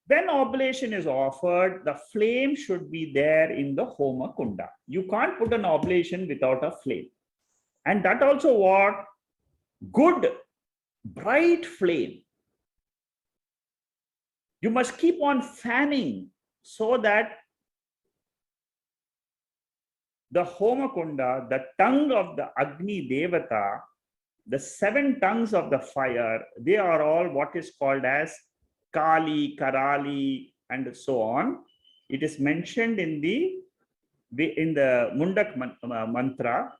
When oblation is offered, the flame should be there in the Homa Kunda. You can't put an oblation without a flame. And that also what? Good, bright flame. You must keep on fanning so that the Homa Kunda, the tongue of the Agni Devata, the 7 tongues of the fire, they are all what is called as Kali, Karali, and so on. It is mentioned in the Mundak mantra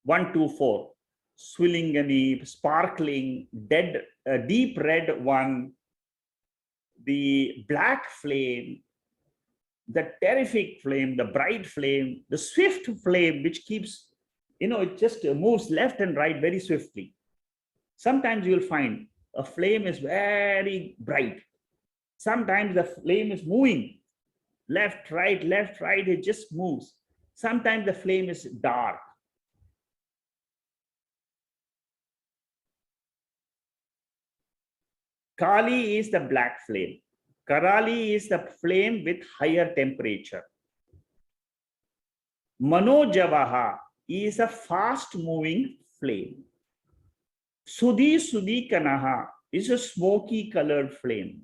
124. Swilingani, sparkling, dead, deep red one, the black flame, the terrific flame, the bright flame, the swift flame, which keeps, it just moves left and right very swiftly. Sometimes you will find a flame is very bright. Sometimes the flame is moving left, right, it just moves. Sometimes the flame is dark. Kali is the black flame. Karali is the flame with higher temperature. Manojavaha is a fast moving flame. Sudhi Kanaha is a smoky colored flame.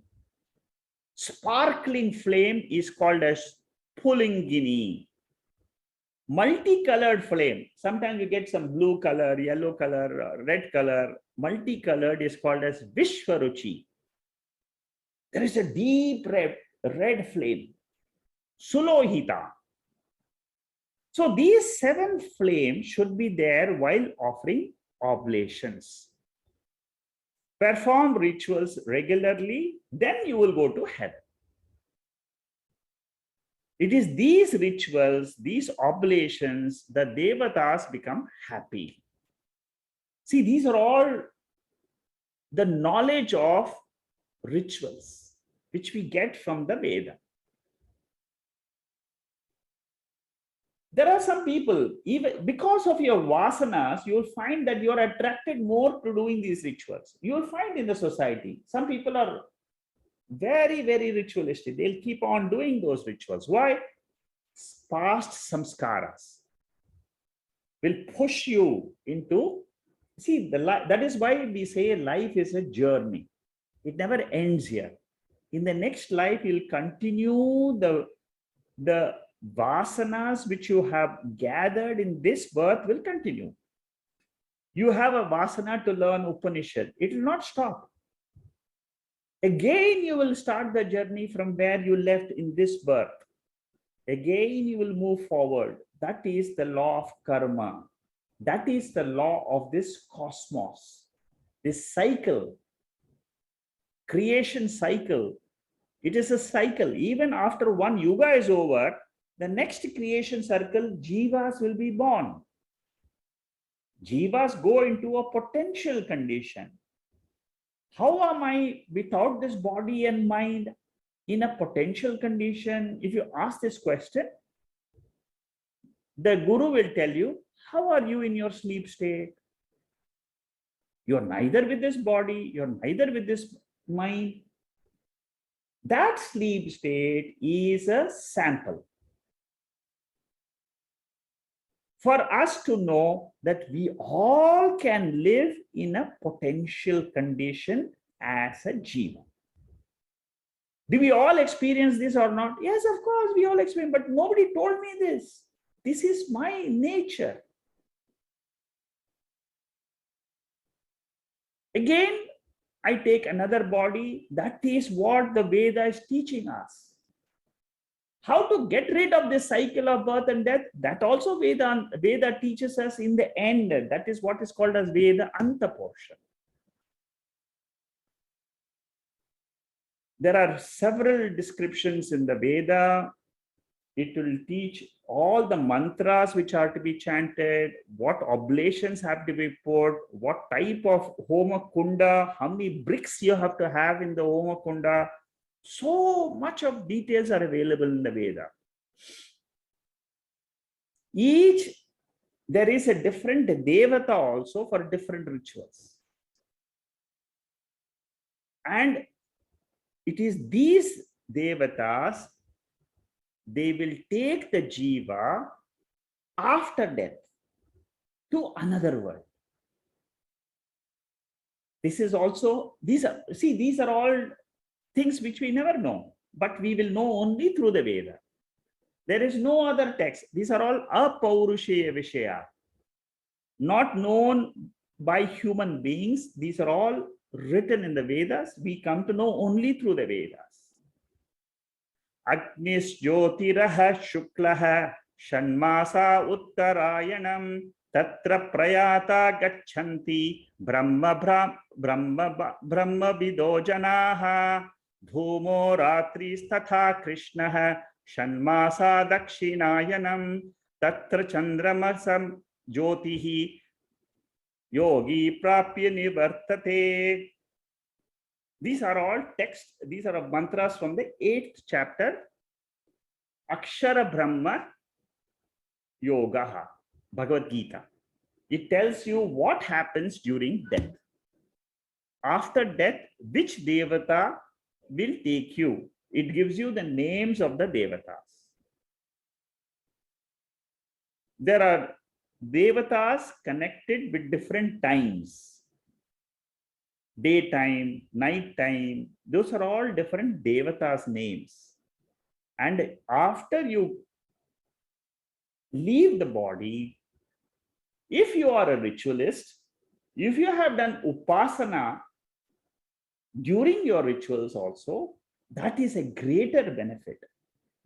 Sparkling flame is called as Pulingini. Multicolored flame. Sometimes you get some blue color, yellow color, red color. Multicolored is called as Vishwaruchi. There is a deep red flame. Sulohita. So these 7 flames should be there while offering oblations. Perform rituals regularly, then you will go to heaven. It is these rituals, these oblations, the devatas become happy. See, these are all the knowledge of rituals which we get from the Veda. There are some people, even because of your vasanas, you'll find that you're attracted more to doing these rituals. You'll find in the society, some people are very, very ritualistic. They'll keep on doing those rituals. Why? Past samskaras will push you into, see, that is why we say life is a journey. It never ends here. In the next life, you'll continue the vasanas which you have gathered in this birth will continue. You have a vasana to learn Upanishad. It will not stop. Again, you will start the journey from where you left in this birth. Again, you will move forward. That is the law of karma. That is the law of this cosmos, this cycle, creation cycle. It is a cycle. Even after one yuga is over, the next creation circle, jivas will be born. Jivas go into a potential condition. How am I without this body and mind in a potential condition? If you ask this question, the guru will tell you, how are you in your sleep state? You're neither with this body, you're neither with this mind. That sleep state is a sample for us to know that we all can live in a potential condition as a jiva. Do we all experience this or not? Yes, of course, we all experience, but nobody told me this. This is my nature. Again, I take another body. That is what the Veda is teaching us. How to get rid of this cycle of birth and death, that also Veda teaches us in the end. That is what is called as Veda Anta portion. There are several descriptions in the Veda. It will teach all the mantras which are to be chanted, what oblations have to be poured, what type of Homa Kunda, how many bricks you have to have in the Homa Kunda. So much of details are available in the Veda. There is a different Devata also for different rituals. And it is these Devatas, they will take the jiva after death to another world. This is also, these are all things which we never know, but we will know only through the Veda. There is no other text. These are all apaurushaya vishaya, not known by human beings. These are all written in the Vedas. We come to know only through the Vedas. Agnis Jyotiraha Shuklaha Shanmasa Uttarayanam Tatra Prayata Gachanti Brahma Vidojanaha Dhumo Ratris Tatha Krishnaha Shanmasa Dakshinayanam Tatra Chandramasam Jyotihi Yogi Prapya Nivartate. These are all texts, these are mantras from the 8th chapter, Akshara Brahma Yoga, Bhagavad Gita. It tells you what happens during death. After death, which Devata will take you. It gives you the names of the Devatas. There are Devatas connected with different times. Daytime, nighttime, those are all different Devatas' names. And after you leave the body, if you are a ritualist, if you have done upasana during your rituals also, that is a greater benefit.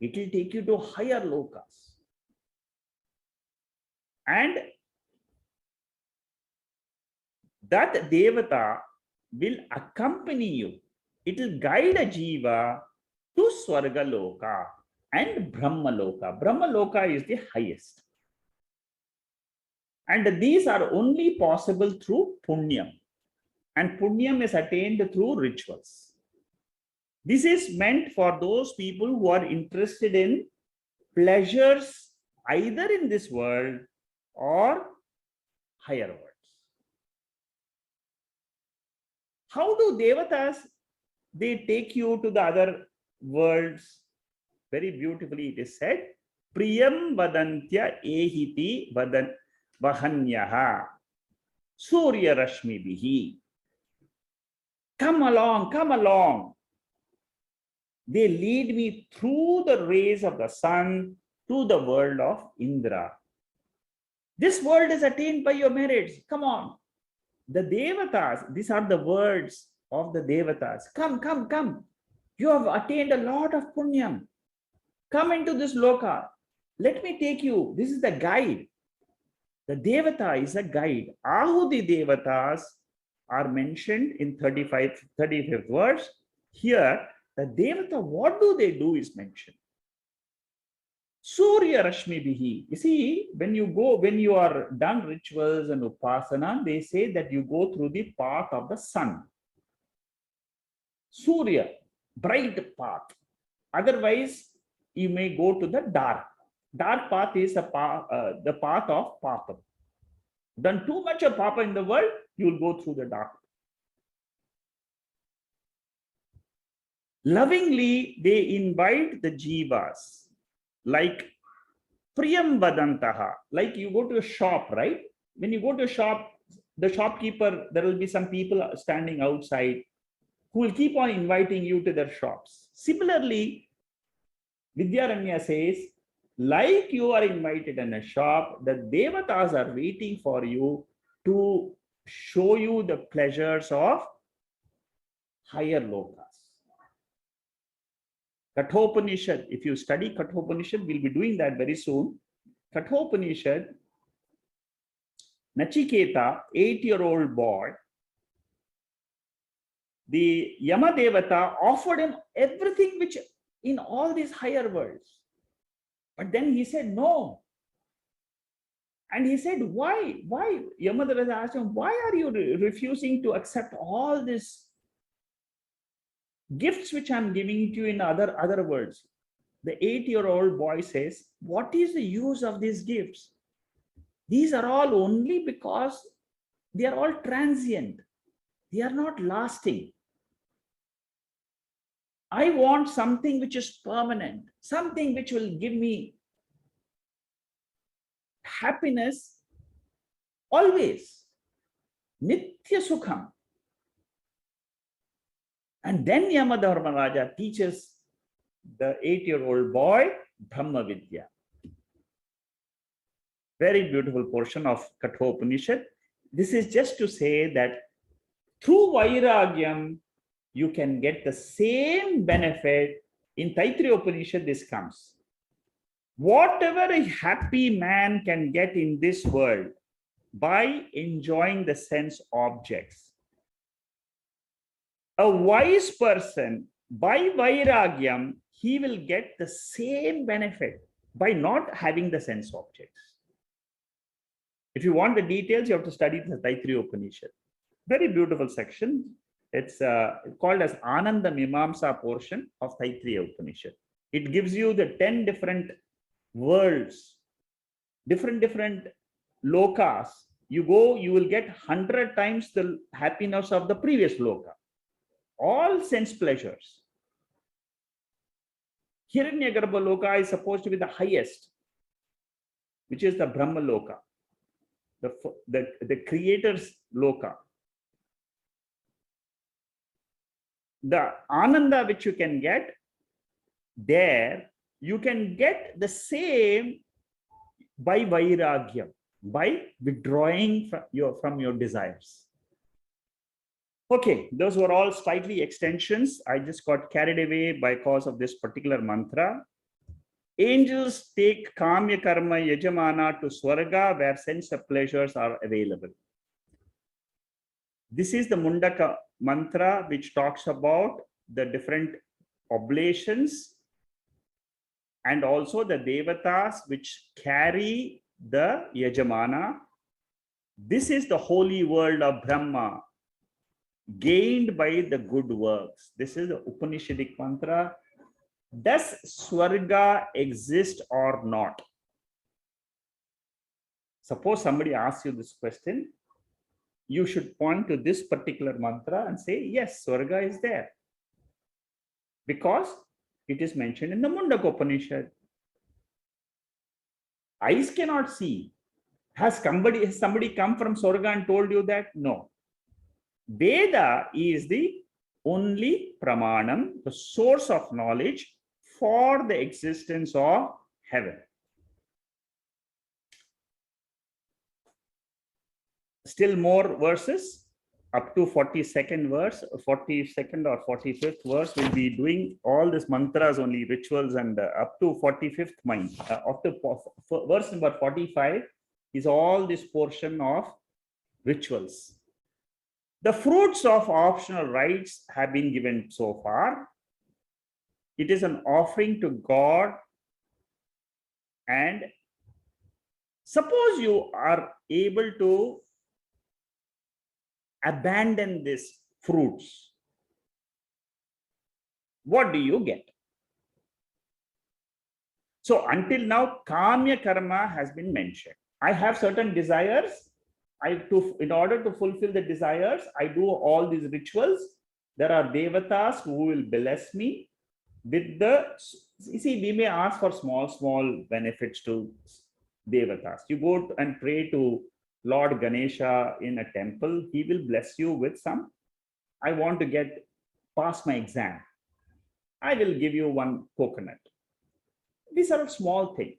It will take you to higher lokas. And that Devata will accompany you. It will guide a jiva to Swarga Loka and Brahma Loka. Brahma Loka is the highest. And these are only possible through Punyam. And Punyam is attained through rituals. This is meant for those people who are interested in pleasures either in this world or higher worlds. How do devatas, they take you to the other worlds? Very beautifully it is said, Priyam vadantya ehiti vahanyaha Surya Rashmi bihi. Come along, come along. They lead me through the rays of the sun to the world of Indra. This world is attained by your merits. Come on. The Devatas, these are the words of the Devatas. Come, come, come. You have attained a lot of punyam. Come into this loka. Let me take you. This is the guide. The Devata is a guide. Ahuti Devatas are mentioned in 35th verse. Here, the Devata, what do they do is mentioned. Surya Rashmi Bihi. You see, when you are done rituals and upasana, they say that you go through the path of the sun. Surya, bright path. Otherwise, you may go to the dark. Dark path is the path of papa. Done too much of papa in the world, you will go through the dark. Lovingly, they invite the jivas, like Priyam Vadantaha, like you go to a shop, right? When you go to a shop, the shopkeeper, there will be some people standing outside who will keep on inviting you to their shops. Similarly, Vidyaranya says, like you are invited in a shop, the Devatas are waiting for you to show you the pleasures of higher lokas. Kathopanishad, if you study Kathopanishad, we'll be doing that very soon. Kathopanishad, Nachiketa, 8-year-old boy, the Yamadevata offered him everything which in all these higher worlds. But then he said no. And he said, why? Why? Yamadevata asked him, why are you refusing to accept all these gifts which I'm giving to you in other worlds? The 8-year-old boy says, what is the use of these gifts? These are all only because they are all transient. They are not lasting. I want something which is permanent, something which will give me happiness always. Nitya Sukham. And then Yamadharmaraja teaches the 8-year-old boy Brahma Vidya. Very beautiful portion of Kathopanishad. This is just to say that through Vairagyam, you can get the same benefit. In Taittiriya Upanishad, this comes. Whatever a happy man can get in this world by enjoying the sense objects, a wise person, by Vairagyam, he will get the same benefit by not having the sense objects. If you want the details, you have to study the Taittiriya Upanishad. Very beautiful section. It's called as Ananda Mimamsa portion of Taittiriya Upanishad. It gives you the 10 different worlds, different lokas. You go, you will get 100 times the happiness of the previous loka. All sense pleasures. Hiranyagarbha loka is supposed to be the highest, which is the Brahma loka, the creator's loka. The Ananda which you can get there, you can get the same by Vairagyam, by withdrawing from your desires. Okay, those were all slightly extensions. I just got carried away by cause of this particular mantra. Angels take Kamya Karma Yajamana to Swarga, where sense of pleasures are available. This is the Mundaka mantra, which talks about the different oblations and also the Devatas which carry the Yajamana. This is the holy world of Brahma. gained by the good works. This is the Upanishadic mantra. Does Swarga exist or not? Suppose somebody asks you this question, you should point to this particular mantra and say, yes, Swarga is there. Because it is mentioned in the Mundaka Upanishad. Eyes cannot see. Has somebody come from Swarga and told you that? No. Veda is the only pramanam, the source of knowledge for the existence of heaven. Still more verses, up to 42nd verse, 42nd or 45th verse, will be doing all these mantras, only rituals, and up to 45th mind. Up to verse number 45 is all this portion of rituals. The fruits of optional rites have been given so far. It is an offering to God, and suppose you are able to abandon these fruits, what do you get? So until now, Kamya Karma has been mentioned. I have certain desires. In order to fulfill the desires, I do all these rituals. There are devatas who will bless me with the, you see, we may ask for small benefits to devatas. You go and pray to Lord Ganesha in a temple, he will bless you with some. I want to pass my exam. I will give you one coconut. These are small things.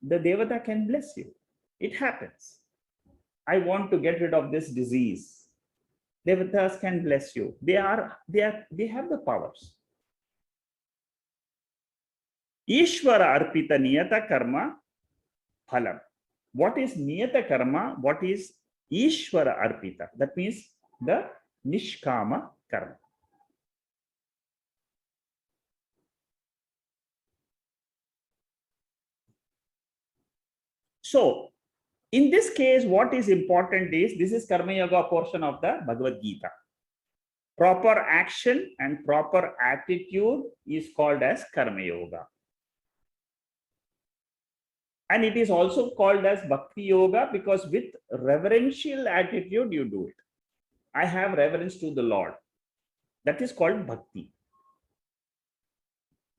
The devata can bless you. It happens. I want to get rid of this disease. Devatas can bless you. They have the powers. Ishvara arpita niyata karma phalam. What is niyata karma? What is Ishvara arpita? That means the nishkama karma. So, in this case, what is important is, this is Karma Yoga portion of the Bhagavad Gita. Proper action and proper attitude is called as Karma Yoga. And it is also called as Bhakti Yoga because with reverential attitude you do it. I have reverence to the Lord. That is called Bhakti.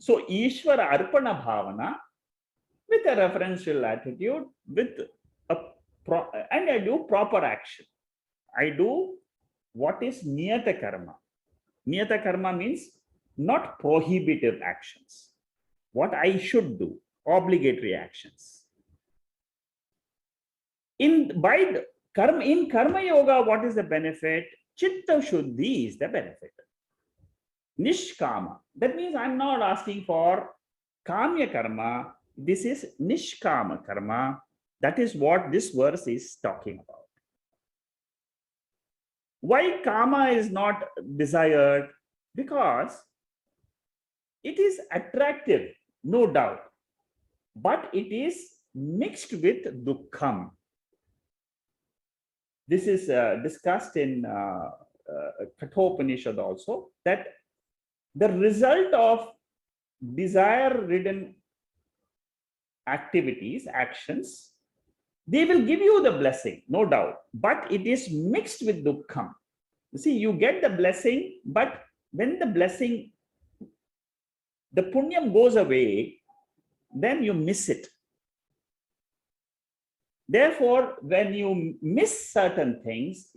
So Ishvara Arpana Bhavana with a reverential attitude, and I do proper action. I do what is Niyata Karma. Niyata Karma means not prohibitive actions. What I should do, obligatory actions. In Karma Yoga, what is the benefit? Chitta Shuddhi is the benefit. Nishkama. That means I'm not asking for Kamya Karma. This is Nishkama Karma. That is what this verse is talking about. Why Kama is not desired? Because it is attractive, no doubt, but it is mixed with Dukkham. This is discussed in Kathopanishad also, that the result of desire-ridden actions, they will give you the blessing, no doubt, but it is mixed with Dukkham. You see, you get the blessing, but when the blessing, the punyam goes away, then you miss it. Therefore, when you miss certain things,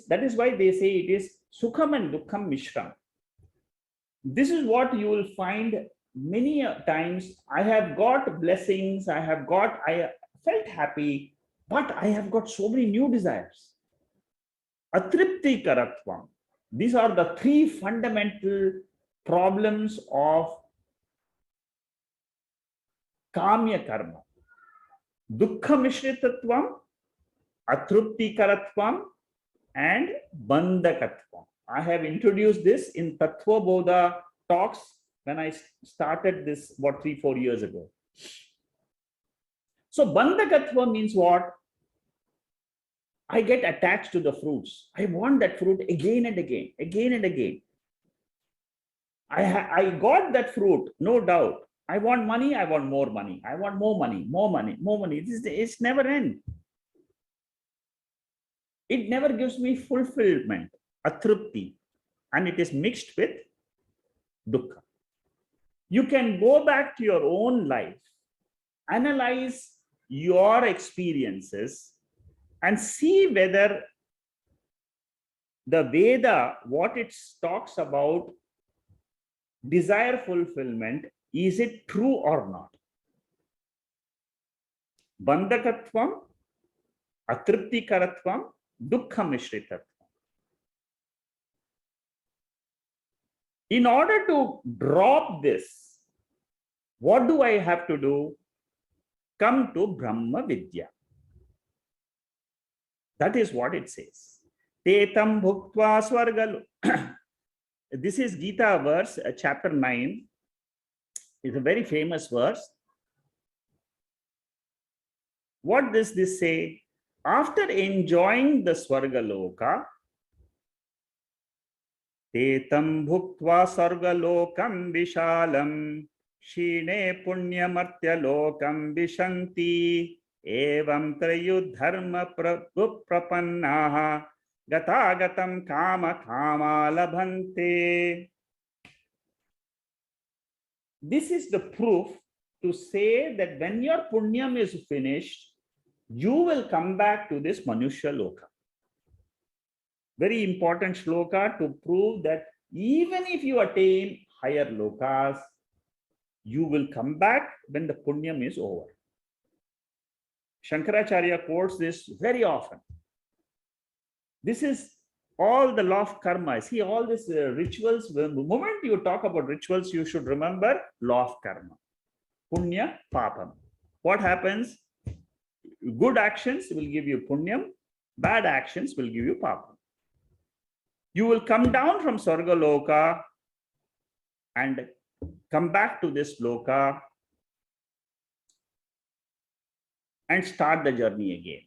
that is why they say it is Sukham and Dukkham Mishram. This is what you will find many times. I have got blessings, I felt happy, but I have got so many new desires. Atripti karatvam. These are the three fundamental problems of Kamya Karma. Dukkha Mishritatvam, Atrupti Karatvam, and Bandhakatvam. I have introduced this in Tattva Bodha talks when I started this about 3-4 years ago. So Bandhakatva means what? I get attached to the fruits. I want that fruit again and again, again and again. I got that fruit, no doubt. I want money, I want more money. I want more money, more money, more money. It's never end. It never gives me fulfillment, atrupti, and it is mixed with dukkha. You can go back to your own life, analyze your experiences, and see whether the Veda, what it talks about desire fulfillment, is it true or not? Bandhakatvam, atriptikaratvam, dukkha mishritatvam. In order to drop this, what do I have to do? Come to Brahma Vidya. That is what it says. Tetam bhuktva swargalu. This is Gita verse, chapter 9. It's a very famous verse. What does this say? After enjoying the Swargaloka, Tetam bhuktva Swargalokam Vishalam Shine Punyamartya Lokam Vishanti Evam Trayudharma Prapannaha Gatagatam Kama Kama Labhante. This is the proof to say that when your punyam is finished, you will come back to this Manushya Loka. Very important shloka to prove that even if you attain higher lokas, you will come back when the punyam is over. Shankaracharya quotes this very often. This is all the law of karma. See, all these rituals, the moment you talk about rituals, you should remember law of karma. Punya, papam. What happens? Good actions will give you punyam, bad actions will give you papam. You will come down from Sargaloka and come back to this loka and start the journey again.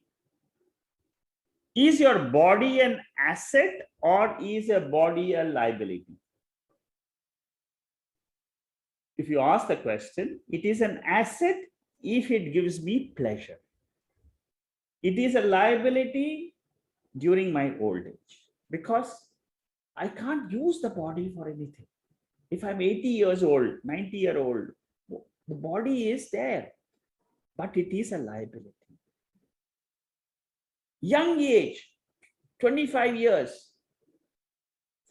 Is your body an asset or is your body a liability? If you ask the question, it is an asset if it gives me pleasure. It is a liability during my old age because I can't use the body for anything. If I'm 80 years old, 90-year-old, the body is there, but it is a liability. Young age, 25 years,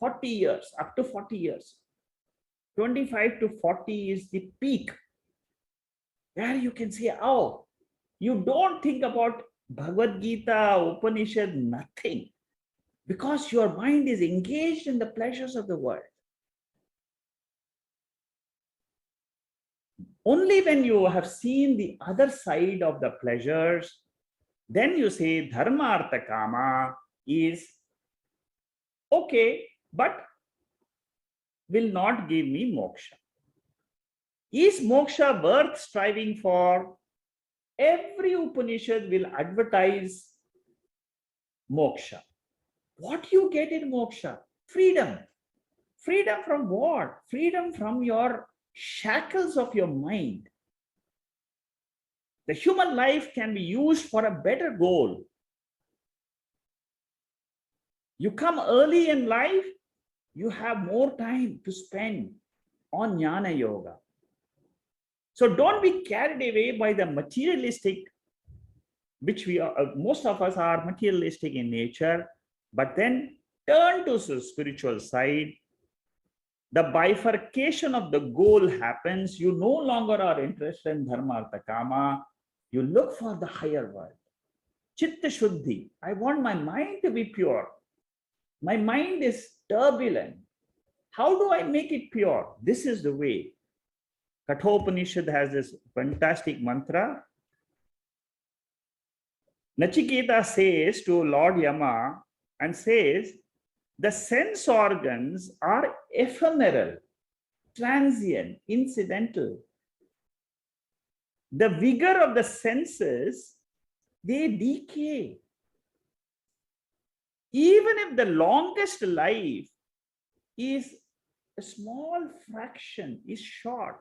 40 years, up to 40 years. 25 to 40 is the peak where you can say, oh, you don't think about Bhagavad Gita, Upanishad, nothing, because your mind is engaged in the pleasures of the world. Only when you have seen the other side of the pleasures, then you say dharma artha kama is okay, but will not give me moksha. Is moksha worth striving for? Every Upanishad will advertise moksha. What you get in moksha? Freedom. Freedom from what? Freedom from your shackles of your mind. The human life can be used for a better goal. You come early in life, you have more time to spend on jnana yoga. So don't be carried away by the materialistic, which we are, most of us are materialistic in nature, but then turn to the spiritual side. The bifurcation of the goal happens. You no longer are interested in dharma artha kama. You look for the higher world. Chitta shuddhi. I want my mind to be pure. My mind is turbulent. How do I make it pure? This is the way. Kathopanishad has this fantastic mantra. Nachiketa says to Lord Yama and says, the sense organs are ephemeral, transient, incidental. The vigor of the senses, they decay. Even if the longest life is a small fraction, is short.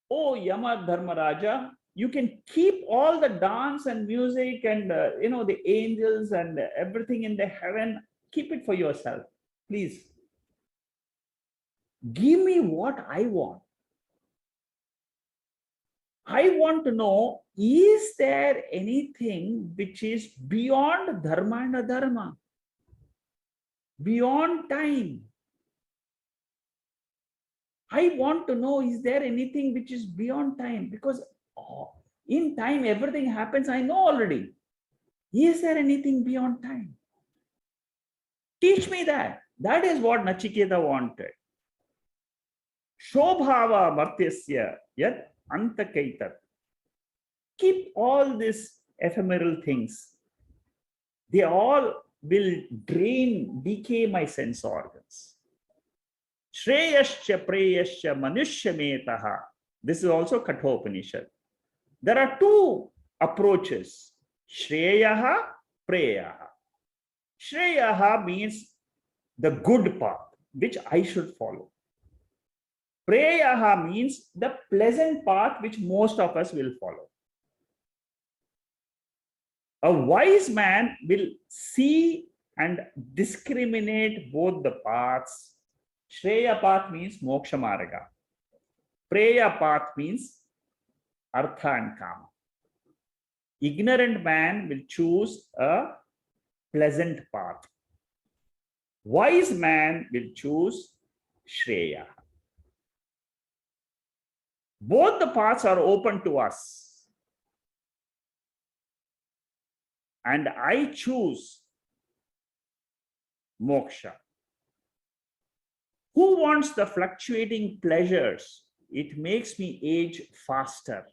Oh, Yama Dharmaraja, you can keep all the dance and music and the angels and everything in the heaven. Keep it for yourself, please. Give me what I want. I want to know, is there anything which is beyond dharma and adharma, beyond time? I want to know, is there anything which is beyond time? Because in time, everything happens, I know already. Is there anything beyond time? Teach me that. That is what Nachiketa wanted. Shobhava martyasya yat antakaitat. Keep all these ephemeral things. They all will drain, decay my sense organs. Shreyascha preyascha manushya. This is also Kathopanishad. There are two approaches. Shreyaha, preyaha. Shreyaha means the good path, which I should follow. Preyaha means the pleasant path, which most of us will follow. A wise man will see and discriminate both the paths. Shreya path means moksha marga. Preya path means artha and kama. Ignorant man will choose a pleasant path. Wise man will choose Shreya. Both the paths are open to us. And I choose moksha. Who wants the fluctuating pleasures? It makes me age faster.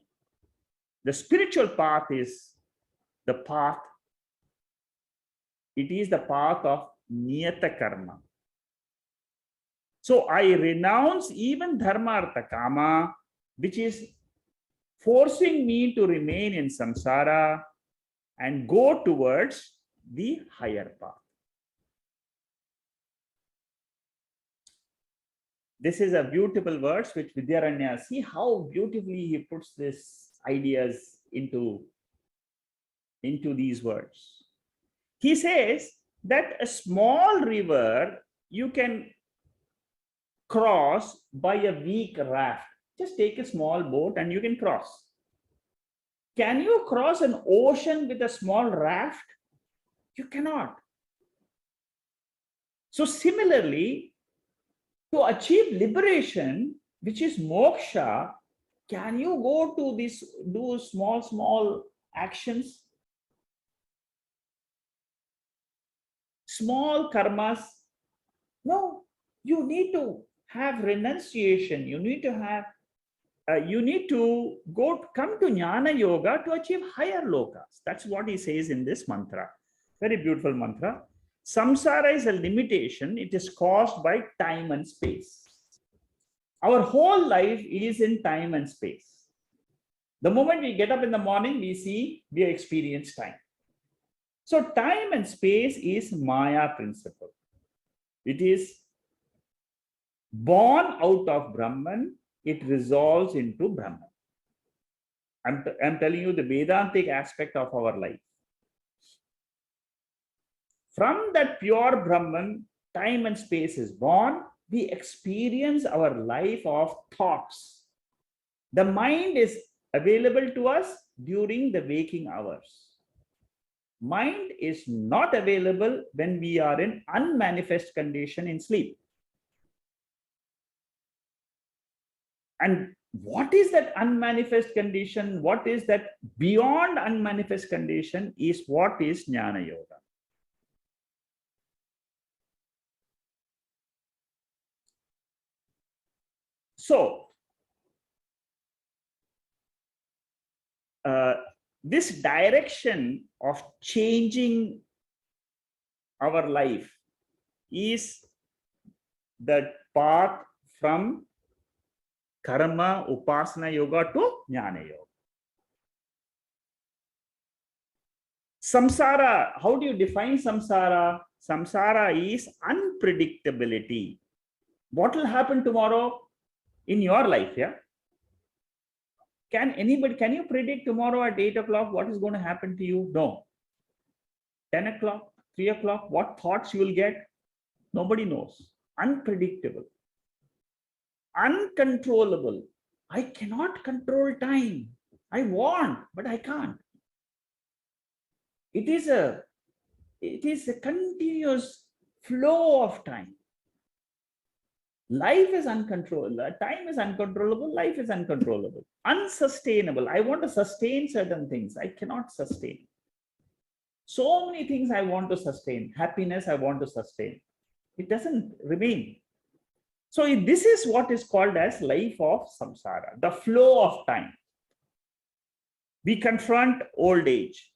The spiritual path is the path. It is the path of niyata karma. So I renounce even dharma artha kama, which is forcing me to remain in samsara and go towards the higher path. This is a beautiful verse which Vidyaranya, see how beautifully he puts these ideas into these words. He says that a small river you can cross by a weak raft. Just take a small boat and you can cross. Can you cross an ocean with a small raft? You cannot. So similarly, to achieve liberation, which is moksha, can you go to do small actions? Small karmas? No, you need to have renunciation. You need to have come to jnana yoga to achieve higher lokas. That's what he says in this mantra. Very beautiful mantra. Samsara is a limitation. It is caused by time and space. Our whole life is in time and space. The moment we get up in the morning, we experience time. So time and space is Maya principle. It is born out of Brahman. It resolves into Brahman. I'm telling you the Vedantic aspect of our life. From that pure Brahman, time and space is born. We experience our life of thoughts. The mind is available to us during the waking hours. Mind is not available when we are in unmanifest condition in sleep. And what is that unmanifest condition? What is that beyond unmanifest condition is what is Jnana Yoga. So, this direction of changing our life is the path from karma, upasana yoga to jnana yoga. Samsara, how do you define samsara? Samsara is unpredictability. What will happen tomorrow in your life? Yeah. Can you predict tomorrow at 8 o'clock what is going to happen to you? No. 10 o'clock, 3 o'clock, what thoughts you will get? Nobody knows. Unpredictable. Uncontrollable. I cannot control time. I want, but I can't. It is a continuous flow of time. Life is uncontrollable. Time is uncontrollable. Life is uncontrollable. Unsustainable. I want to sustain certain things. I cannot sustain. So many things I want to sustain. Happiness I want to sustain. It doesn't remain. So this is what is called as life of samsara, the flow of time. We confront old age.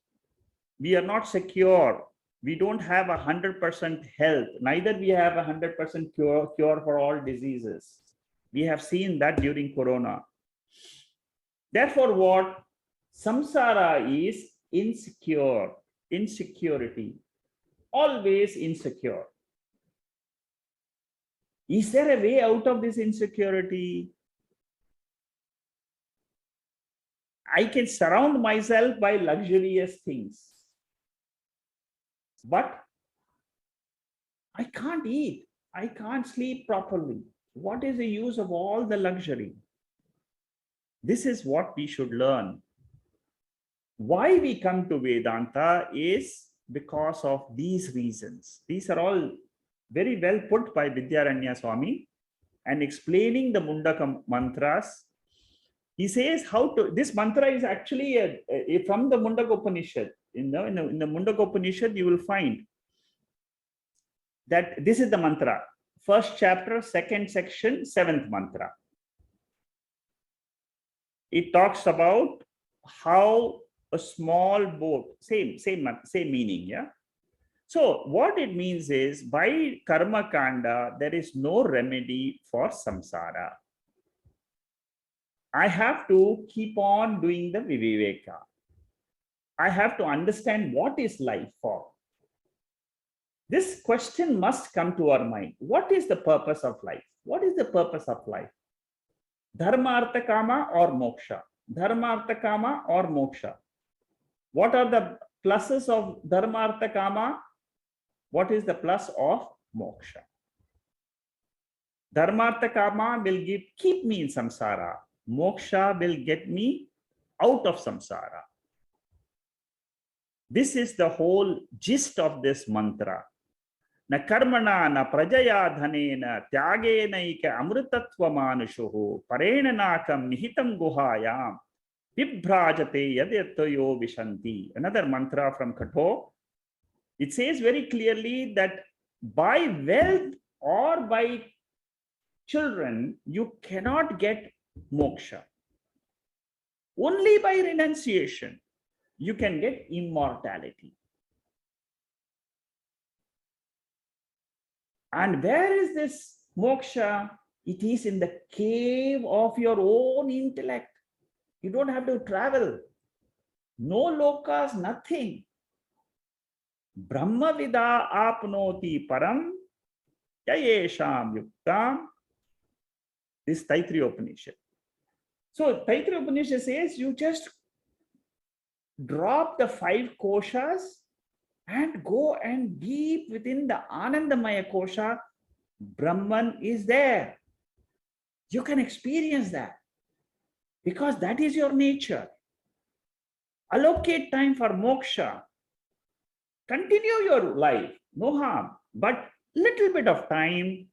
We are not secure. We don't have 100% health. Neither we have 100% cure for all diseases. We have seen that during Corona. Therefore, what? Samsara is insecure, insecurity, always insecure. Is there a way out of this insecurity? I can surround myself by luxurious things, but I can't eat. I can't sleep properly. What is the use of all the luxury? This is what we should learn. Why we come to Vedanta is because of these reasons. These are all very well put by Vidyaranya Swami, and explaining the Mundaka mantras. He says how to, this mantra is actually from the Mundaka Upanishad. In the Mundaka Upanishad, you will find that this is the mantra. First chapter, second section, seventh mantra. It talks about how a small boat, same meaning, yeah. So what it means is, by karma kanda, there is no remedy for samsara. I have to keep on doing the viveka. I have to understand what is life for. This question must come to our mind. What is the purpose of life? What is the purpose of life? Dharma, artha, kama or moksha? Dharma, artha, kama or moksha? What are the pluses of dharma, artha, kama? What is the plus of moksha? Dharma, artha, kama will keep me in samsara. Moksha will get me out of samsara. This is the whole gist of this mantra. Na karmana na prajaya dhanena tyagena amrutatva manushuhu parena nakam nihitam guhayam vibhrajate yadyatayo vishanti. Another mantra from Katho. It says very clearly that by wealth or by children, you cannot get moksha. Only by renunciation, you can get immortality. And where is this moksha? It is in the cave of your own intellect. You don't have to travel. No lokas, nothing. Brahma vida apnoti param yayesham yuktam. This Taittiriya Upanishad. So Taittiriya Upanishad says you just drop the 5 koshas and go and deep within the Anandamaya kosha. Brahman is there. You can experience that because that is your nature. Allocate time for moksha. Continue your life, no harm, but little bit of time,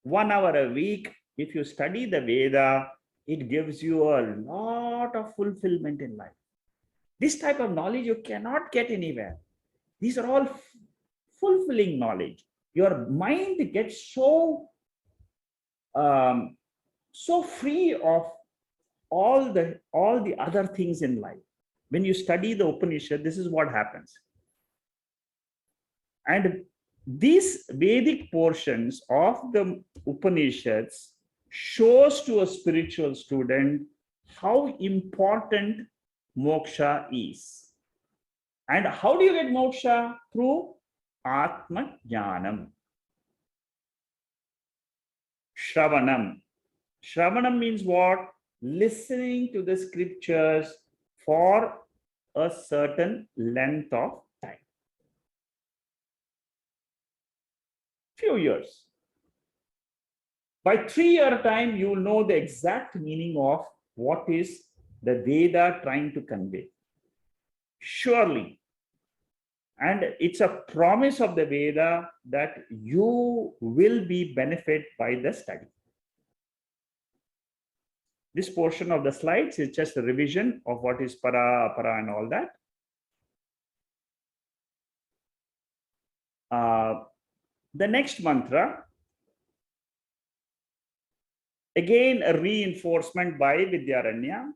1 hour a week. If you study the Veda, it gives you a lot of fulfillment in life. This type of knowledge you cannot get anywhere. These are all fulfilling knowledge. Your mind gets so free of all the other things in life. When you study the Upanishad, this is what happens. And these Vedic portions of the Upanishads shows to a spiritual student how important moksha is. And how do you get moksha? Through Atma Jnanam. Shravanam. Shravanam means what? Listening to the scriptures for a certain length of time. Few years. By 3-year time, you will know the exact meaning of what is the Veda trying to convey. Surely. And it's a promise of the Veda that you will be benefited by the study. This portion of the slides is just a revision of what is para, apara, and all that. The next mantra, again a reinforcement by Vidyaranya,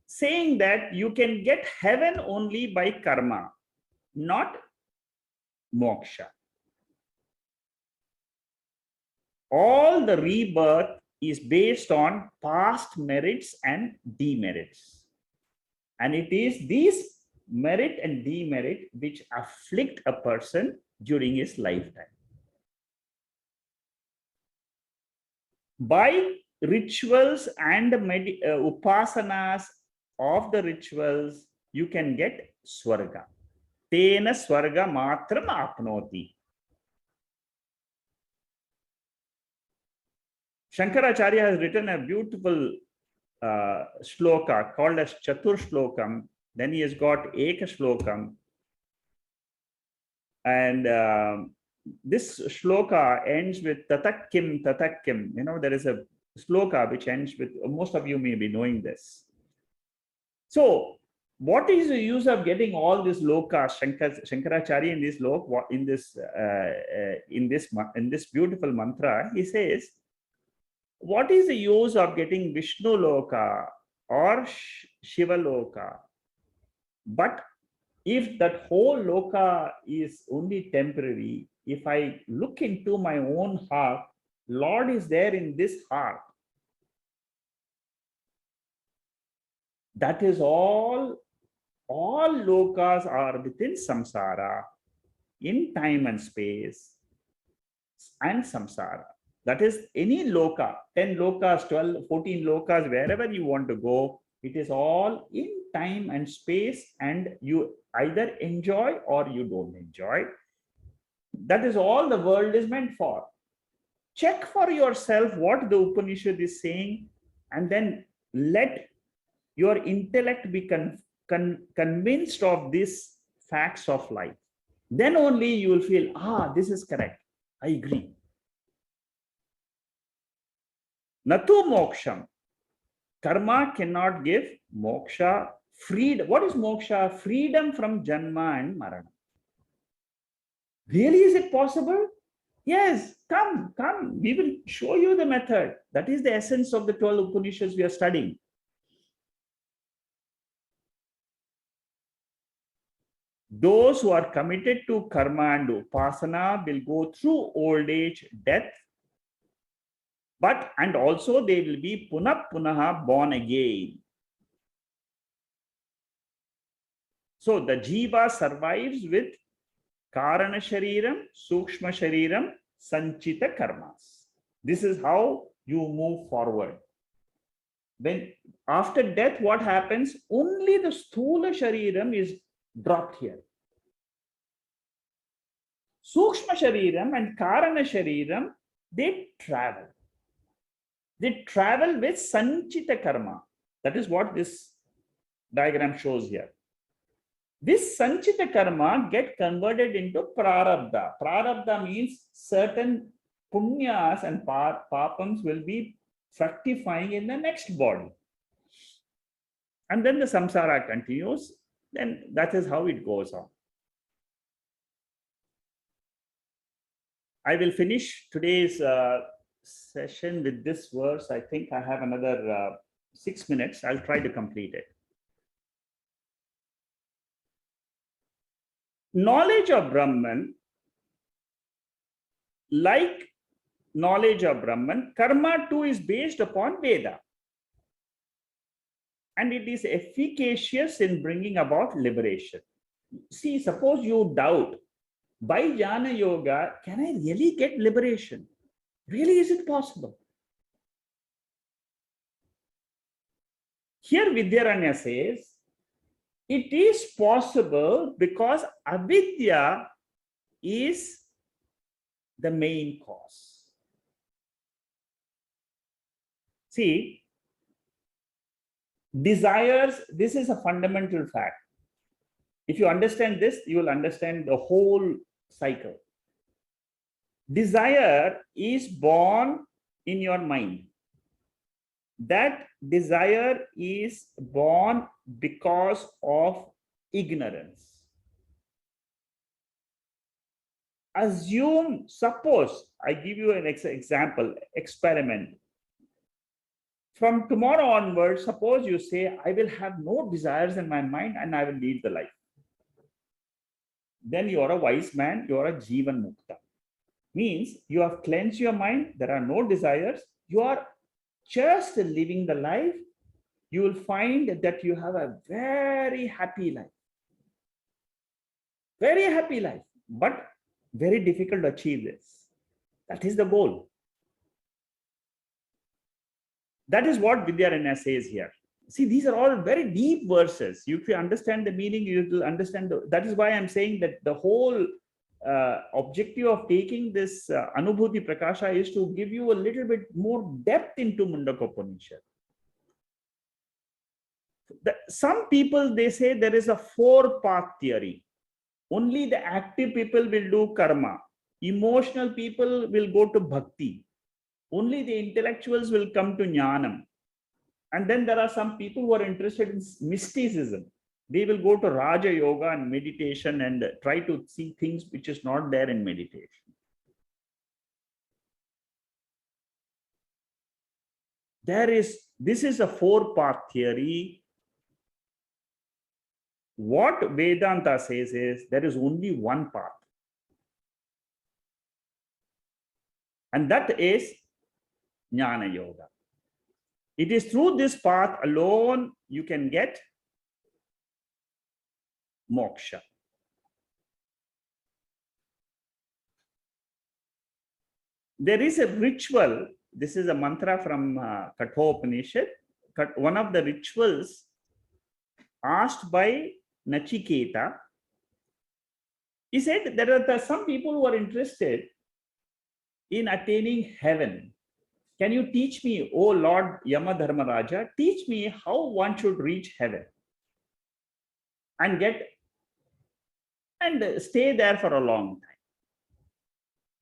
saying that you can get heaven only by karma, not moksha. All the rebirth is based on past merits and demerits. And it is these merit and demerit which afflict a person during his lifetime. By rituals and upasanas of the rituals, you can get swarga. Tena swarga matram apnoti. Shankaracharya has written a beautiful shloka called as Chatur Shlokam. Then he has got Eka Shlokam. And this shloka ends with Tatakkim, Tatakkim. You know, there is a shloka which ends with, most of you may be knowing this. So, what is the use of getting all this lokas? Shankaracharya in this lok, in this beautiful mantra, he says, what is the use of getting Vishnu loka or Shiva loka? But if that whole loka is only temporary, if I look into my own heart, Lord is there in this heart. That is all lokas are within samsara, in time and space, and samsara. That is any loka, 10 lokas, 12, 14 lokas, wherever you want to go, it is all in time and space, and you either enjoy or you don't enjoy. That is all the world is meant for. Check for yourself what the Upanishad is saying, and then let your intellect be convinced of these facts of life. Then only you will feel, this is correct. I agree. Natu moksham. Karma cannot give moksha, freedom. What is moksha? Freedom from janma and marana. Really, is it possible? Yes, come. We will show you the method. That is the essence of the 12 Upanishads we are studying. Those who are committed to karma and upasana will go through old age, death, and also they will be punaha born again. So the jiva survives with karana shariram, sukshma shariram, sanchita karmas. This is how you move forward. When after death, what happens? Only the sthula shariram is dropped here. Sukshma shariram and karana shariram, they travel. They travel with sanchita karma. That is what this diagram shows here. This sanchita karma get converted into prarabdha. Prarabdha means certain punyas and papams will be fructifying in the next body. And then the samsara continues. Then that is how it goes on. I will finish today's session with this verse. I think I have another 6 minutes. I'll try to complete it. Knowledge of Brahman, like knowledge of Brahman, karma too is based upon Veda. And it is efficacious in bringing about liberation. See, suppose you doubt, by Jnana Yoga, can I really get liberation? Really, is it possible? Here Vidyaranya says, it is possible because avidya is the main cause. See, desires, this is a fundamental fact. If you understand this, you will understand the whole cycle. Desire is born in your mind. That desire is born because of ignorance. Assume, suppose, I give you an example, experiment. From tomorrow onwards, suppose you say, I will have no desires in my mind and I will lead the life. Then you are a wise man, you are a Jivan Mukta. Means you have cleansed your mind, there are no desires, you are just living the life. You will find that you have a very happy life. Very happy life, but very difficult to achieve this. That is the goal. That is what Vidyaranya says here. See, these are all very deep verses. If you understand the meaning, you will understand. That is why I'm saying that the whole objective of taking this Anubhuti Prakasha is to give you a little bit more depth into Mundaka Upanishad. Some people, they say there is a four-path theory. Only the active people will do karma. Emotional people will go to bhakti. Only the intellectuals will come to jnanam. And then there are some people who are interested in mysticism. They will go to Raja Yoga and meditation and try to see things which is not there in meditation. This is a four-path theory. What Vedanta says is there is only one path. And that is Jnana Yoga. It is through this path alone you can get moksha. There is a ritual. This is a mantra from Kathopanishad. One of the rituals asked by Nachiketa, he said there are some people who are interested in attaining heaven. Can you teach me, O Lord Yama Dharmaraja, teach me how one should reach heaven and stay there for a long time.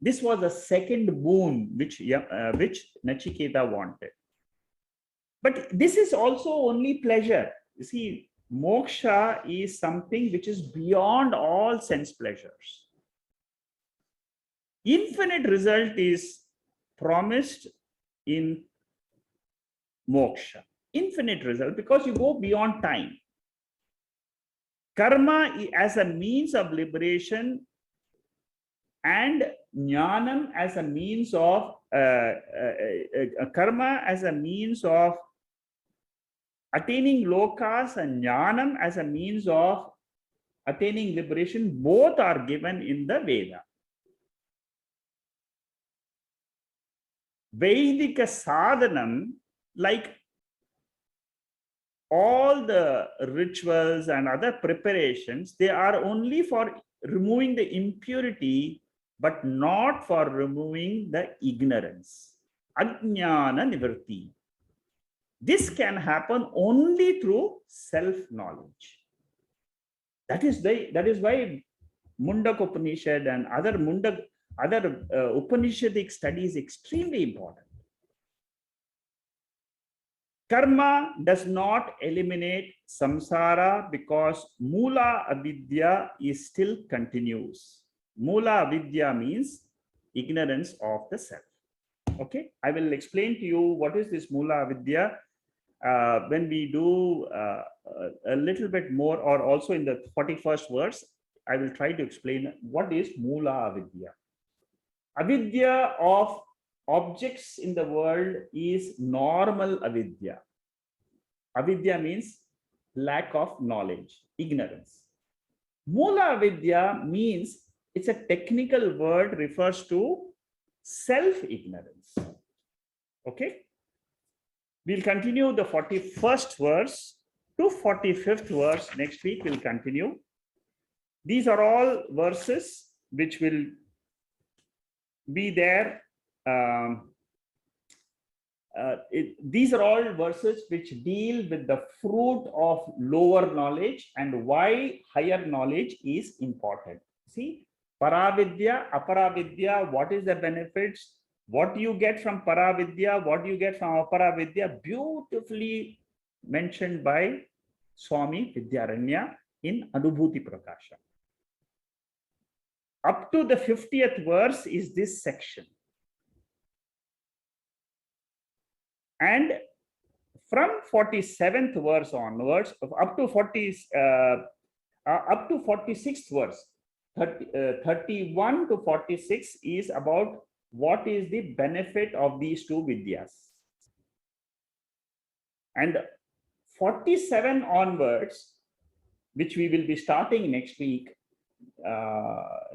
This was the second boon which Nachiketa wanted. But this is also only pleasure. You see, moksha is something which is beyond all sense pleasures. Infinite result is promised in moksha. Infinite result because you go beyond time. Karma as a means of liberation and jnanam as a means of karma as a means of attaining lokas and jnanam as a means of attaining liberation, both are given in the Veda. Vedika sadhanam, like all the rituals and other preparations, they are only for removing the impurity, but not for removing the ignorance. Ajnana nivritti. This can happen only through self-knowledge. That is why Mundaka Upanishad and other Upanishadic study is extremely important. Karma does not eliminate samsara because mula avidya is still continuous. Mula avidya means ignorance of the self. Okay, I will explain to you what is this mula avidya when we do a little bit more, or also in the 41st verse, I will try to explain what is mula avidya. Avidya of objects in the world is normal avidya. Avidya means lack of knowledge, ignorance. Mula Vidya means, it's a technical word, refers to self-ignorance. Okay. We'll continue the 41st verse to 45th verse. Next week we'll continue. These are all verses which will be there. These are all verses which deal with the fruit of lower knowledge and why higher knowledge is important. See, Paravidya, Aparavidya, what is the benefits? What do you get from Paravidya? What do you get from Aparavidya? Beautifully mentioned by Swami Vidyaranya in Anubhuti Prakasha. Up to the 50th verse is this section. And from 47th verse onwards, up to 46th verse, 31 to 46 is about what is the benefit of these two vidyas. And 47 onwards, which we will be starting next week,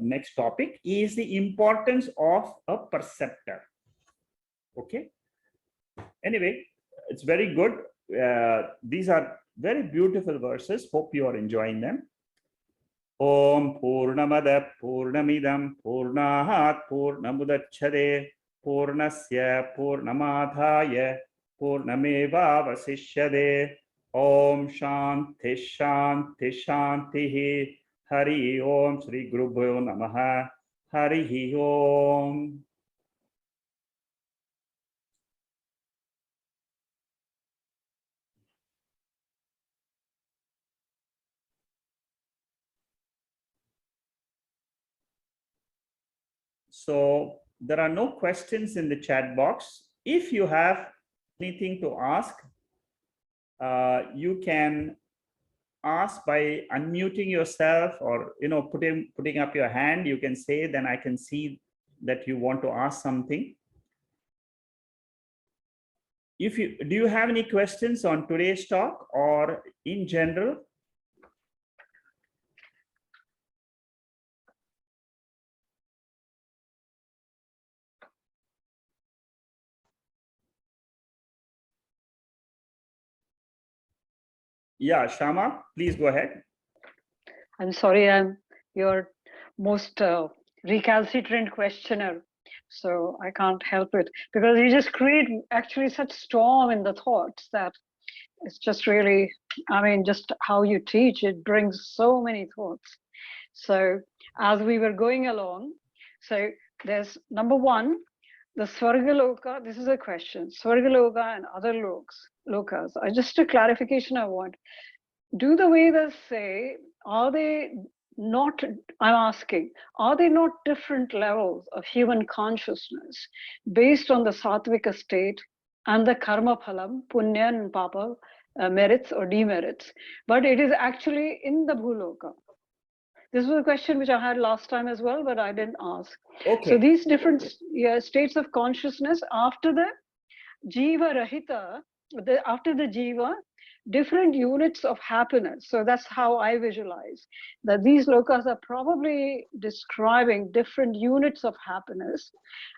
next topic, is the importance of a perceptor. Okay. Anyway, it's very good. These are very beautiful verses. Hope you are enjoying them. Om Purnamada Purnamidam Purnahat Purnamudachade Purnasya Purnamadhaya Purnameva Vasishyade. Om Shanti Shanti Shanti. Hari Om Sri Gurubhyo Namaha. Hari Om. So there are no questions in the chat box. If you have anything to ask, you can ask by unmuting yourself, or putting up your hand. You can say, then I can see that you want to ask something. Do you have any questions on today's talk or in general? Yeah, Shama, please go ahead. I'm sorry, I'm your most recalcitrant questioner, so I can't help it, because you just create actually such storm in the thoughts that it's just really, I mean, just how you teach, it brings so many thoughts. So as we were going along, so there's number one, the Swargaloka, this is a question, Swargaloka and other lokas. Just a clarification I want. Do the Vedas say, are they not, I'm asking, are they not different levels of human consciousness based on the sattvika state and the karma phalam, punya and papa, merits or demerits? But it is actually in the bhuloka. This was a question which I had last time as well, but I didn't ask. Okay. So these different states of consciousness after the jiva rahita, after the jiva, different units of happiness. So that's how I visualize that these lokas are probably describing different units of happiness.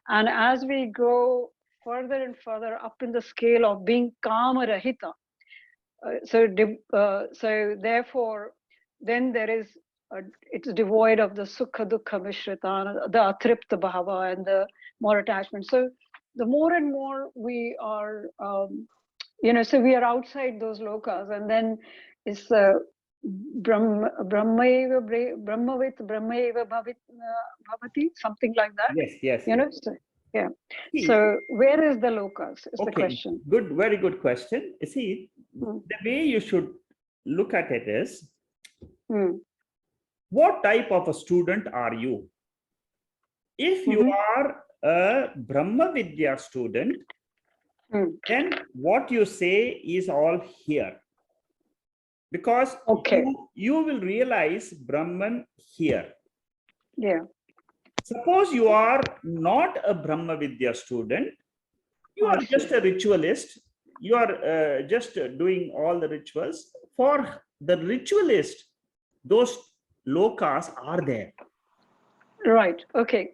And as we go further and further up in the scale of being kama rahita, so therefore, then there is it's devoid of the sukha dukkha mishrita, the atripta bhava, and the more attachment. So the more and more we are, so we are outside those lokas, and then it's brahmavit brahmaiva bhavati, something like that. Yes. So, yeah. So where is the lokas is the question. Good, very good question. You see, the way you should look at it is, what type of a student are you? If you are a Brahma Vidya student, then what you say is all here. Because you will realize Brahman here. Yeah. Suppose you are not a Brahma Vidya student, you are just a ritualist, you are just doing all the rituals. For the ritualist, those lokas are there. Right. Okay.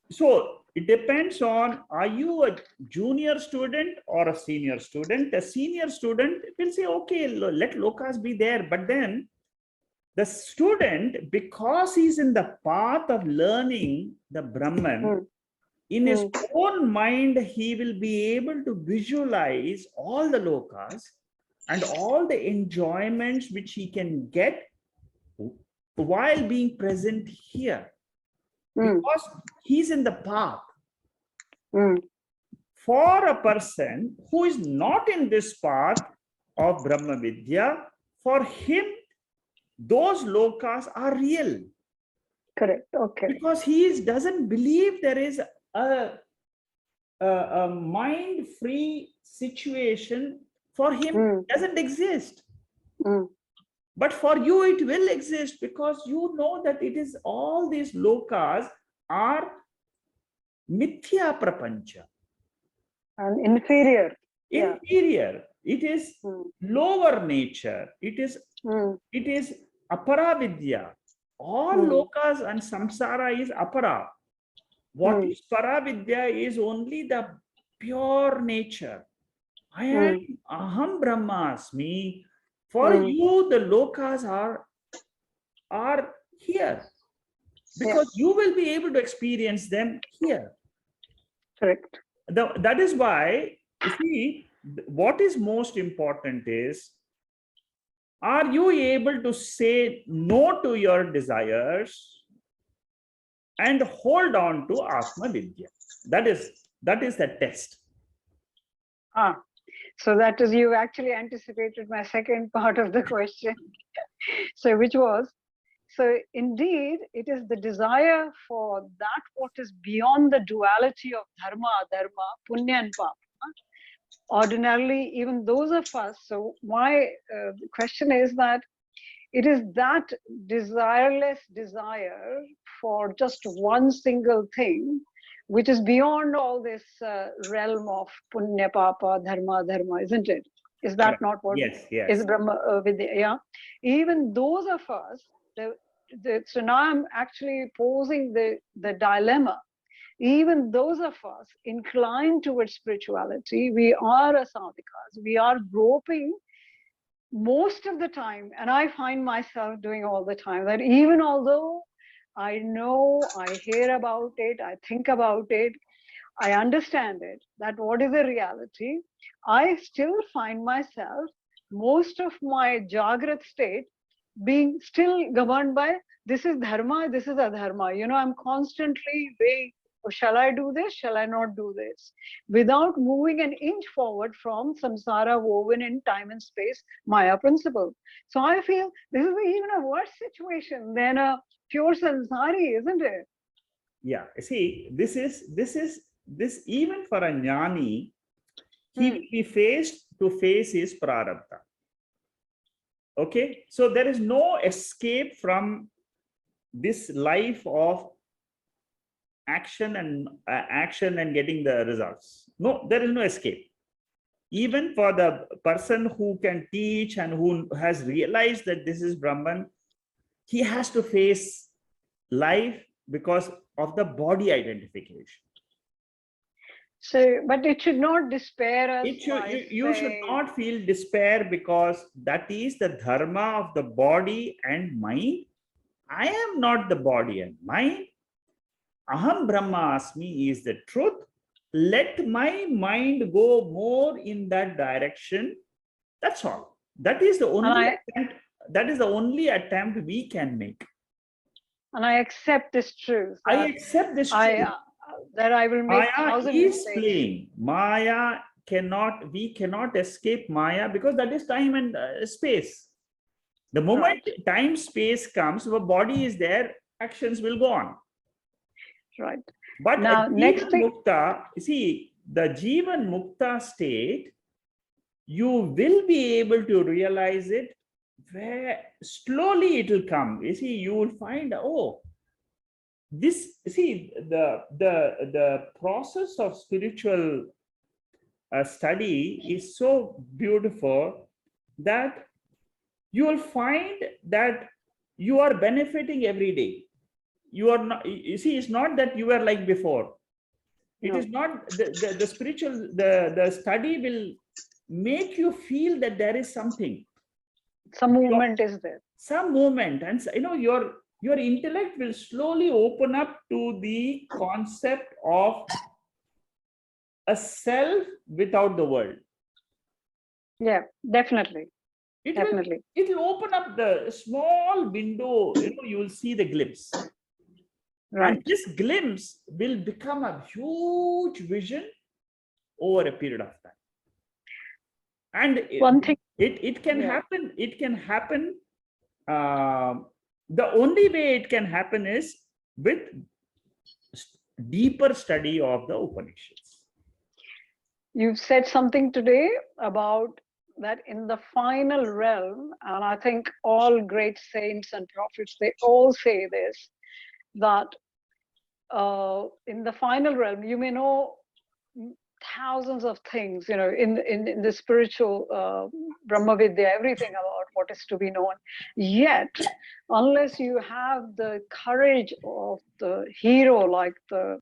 So it depends on, are you a junior student or a senior student? A senior student will say, okay, let lokas be there. But then the student, because he's in the path of learning the Brahman, in his own mind, he will be able to visualize all the lokas and all the enjoyments which he can get while being present here, because he's in the path. For a person who is not in this path of Brahma Vidya, for him, those lokas are real. Correct. Okay. Because he doesn't believe there is a mind-free situation. For him, doesn't exist. But for you, it will exist, because you know that it is all these lokas are mithya prapancha. And inferior. Inferior. It is lower nature. It is aparavidya. All lokas and samsara is apara. What is paravidya is only the pure nature. I am aham brahmasmi. For you, the lokas are here, because you will be able to experience them here. Correct. That is why, you see, what is most important is, are you able to say no to your desires and hold on to Atma Vidya? That is the test. So that is, you actually anticipated my second part of the question. So which was, so indeed, it is the desire for that what is beyond the duality of dharma, adharma, punya and papa. Ordinarily, even those of us, so my question is that it is that desireless desire for just one single thing, which is beyond all this realm of punya, papa, dharma, dharma, isn't it? Is that not what is Brahma Vidya? Yeah. Even those of us, so now I'm actually posing the dilemma. Even those of us inclined towards spirituality, we are asadhikas, we are groping most of the time, and I find myself doing all the time, that even although I know, I hear about it, I think about it, I understand it, that what is the reality, I still find myself, most of my Jagrat state, being still governed by this is dharma, this is adharma. You know, I'm constantly weighing, oh, shall I do this? Shall I not do this? Without moving an inch forward from samsara woven in time and space, Maya principle. So I feel this is even a worse situation than a pure samsari, isn't it? Yeah. See, this even for a jnani, he will be faced to face his prarabdha. Okay, so there is no escape from this life of action and getting the results. No, there is no escape. Even for the person who can teach and who has realized that this is Brahman, he has to face life because of the body identification. So, but it should not despair us. You should not feel despair, because that is the dharma of the body and mind. I am not the body and mind. Aham Brahmasmi is the truth. Let my mind go more in that direction. That's all. That is the only attempt we can make. And I accept this truth. I accept this truth. That I will make Maya is playing. Maya we cannot escape Maya, because that is time and space. The moment time space comes, our body is there, actions will go on. Right. But now, next Mukta, see, the Jivan Mukta state, you will be able to realize it where slowly it will come. You see, you will find, oh, this, see, the process of spiritual study is so beautiful that you will find that you are benefiting every day. You are not, you see, it's not that you are like before. It is not the spiritual, the study will make you feel that there is something. Some movement is there. Some movement, and your intellect will slowly open up to the concept of a self without the world. Yeah, definitely. It Definitely. will open up the small window, you will see the glimpse. Right. And this glimpse will become a huge vision over a period of time. And One thing, it can happen. It can happen. The only way it can happen is with deeper study of the Upanishads. You've said something today about that in the final realm, and I think all great saints and prophets, they all say this, that in the final realm, you may know thousands of things, in the spiritual Brahma Vidya, everything about what is to be known. Yet, unless you have the courage of the hero like the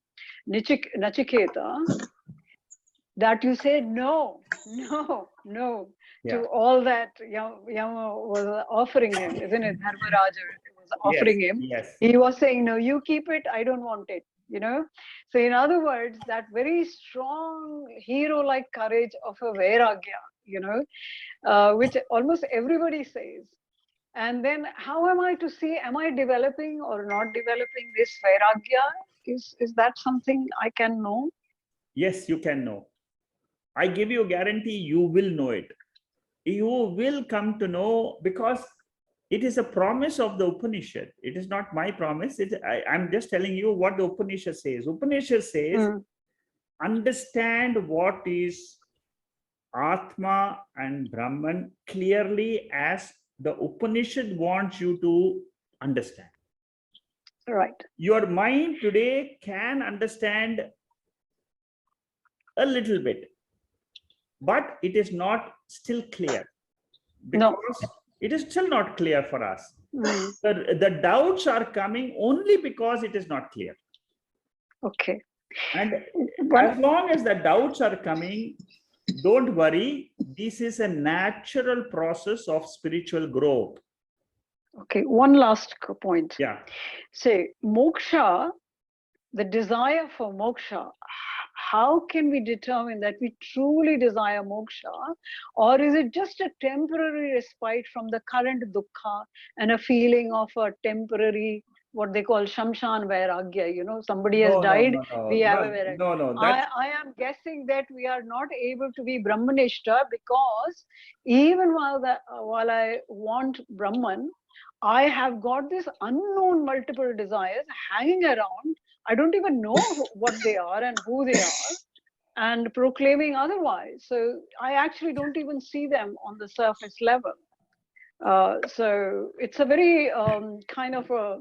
Nachiketa, that you say no to all that Yama was offering him, isn't it? Dharmaraja was offering him. Yes. He was saying, no, you keep it, I don't want it. So in other words, that very strong hero-like courage of a vairagya, which almost everybody says. And then how am I to see, am I developing or not developing this vairagya? Is that something I can know? Yes, you can know. I give you a guarantee, you will know it. You will come to know, because it is a promise of the Upanishad. It is not my promise. I'm just telling you what the Upanishad says. Upanishad says, understand what is Atma and Brahman clearly as the Upanishad wants you to understand. Right. Your mind today can understand a little bit, but it is not still clear, because it is still not clear for us. The doubts are coming only because it is not clear. Okay. And as long as the doubts are coming, don't worry. This is a natural process of spiritual growth. Okay, one last point. Yeah. Say, moksha, the desire for moksha, how can we determine that we truly desire moksha, or is it just a temporary respite from the current dukkha and a feeling of a temporary, what they call shamshan vairagya, somebody has died, we have a vairagya. I am guessing that we are not able to be Brahmanishta, because even while I want Brahman, I have got this unknown multiple desires hanging around. I don't even know what they are and who they are, and proclaiming otherwise. So I actually don't even see them on the surface level. So it's a very kind of a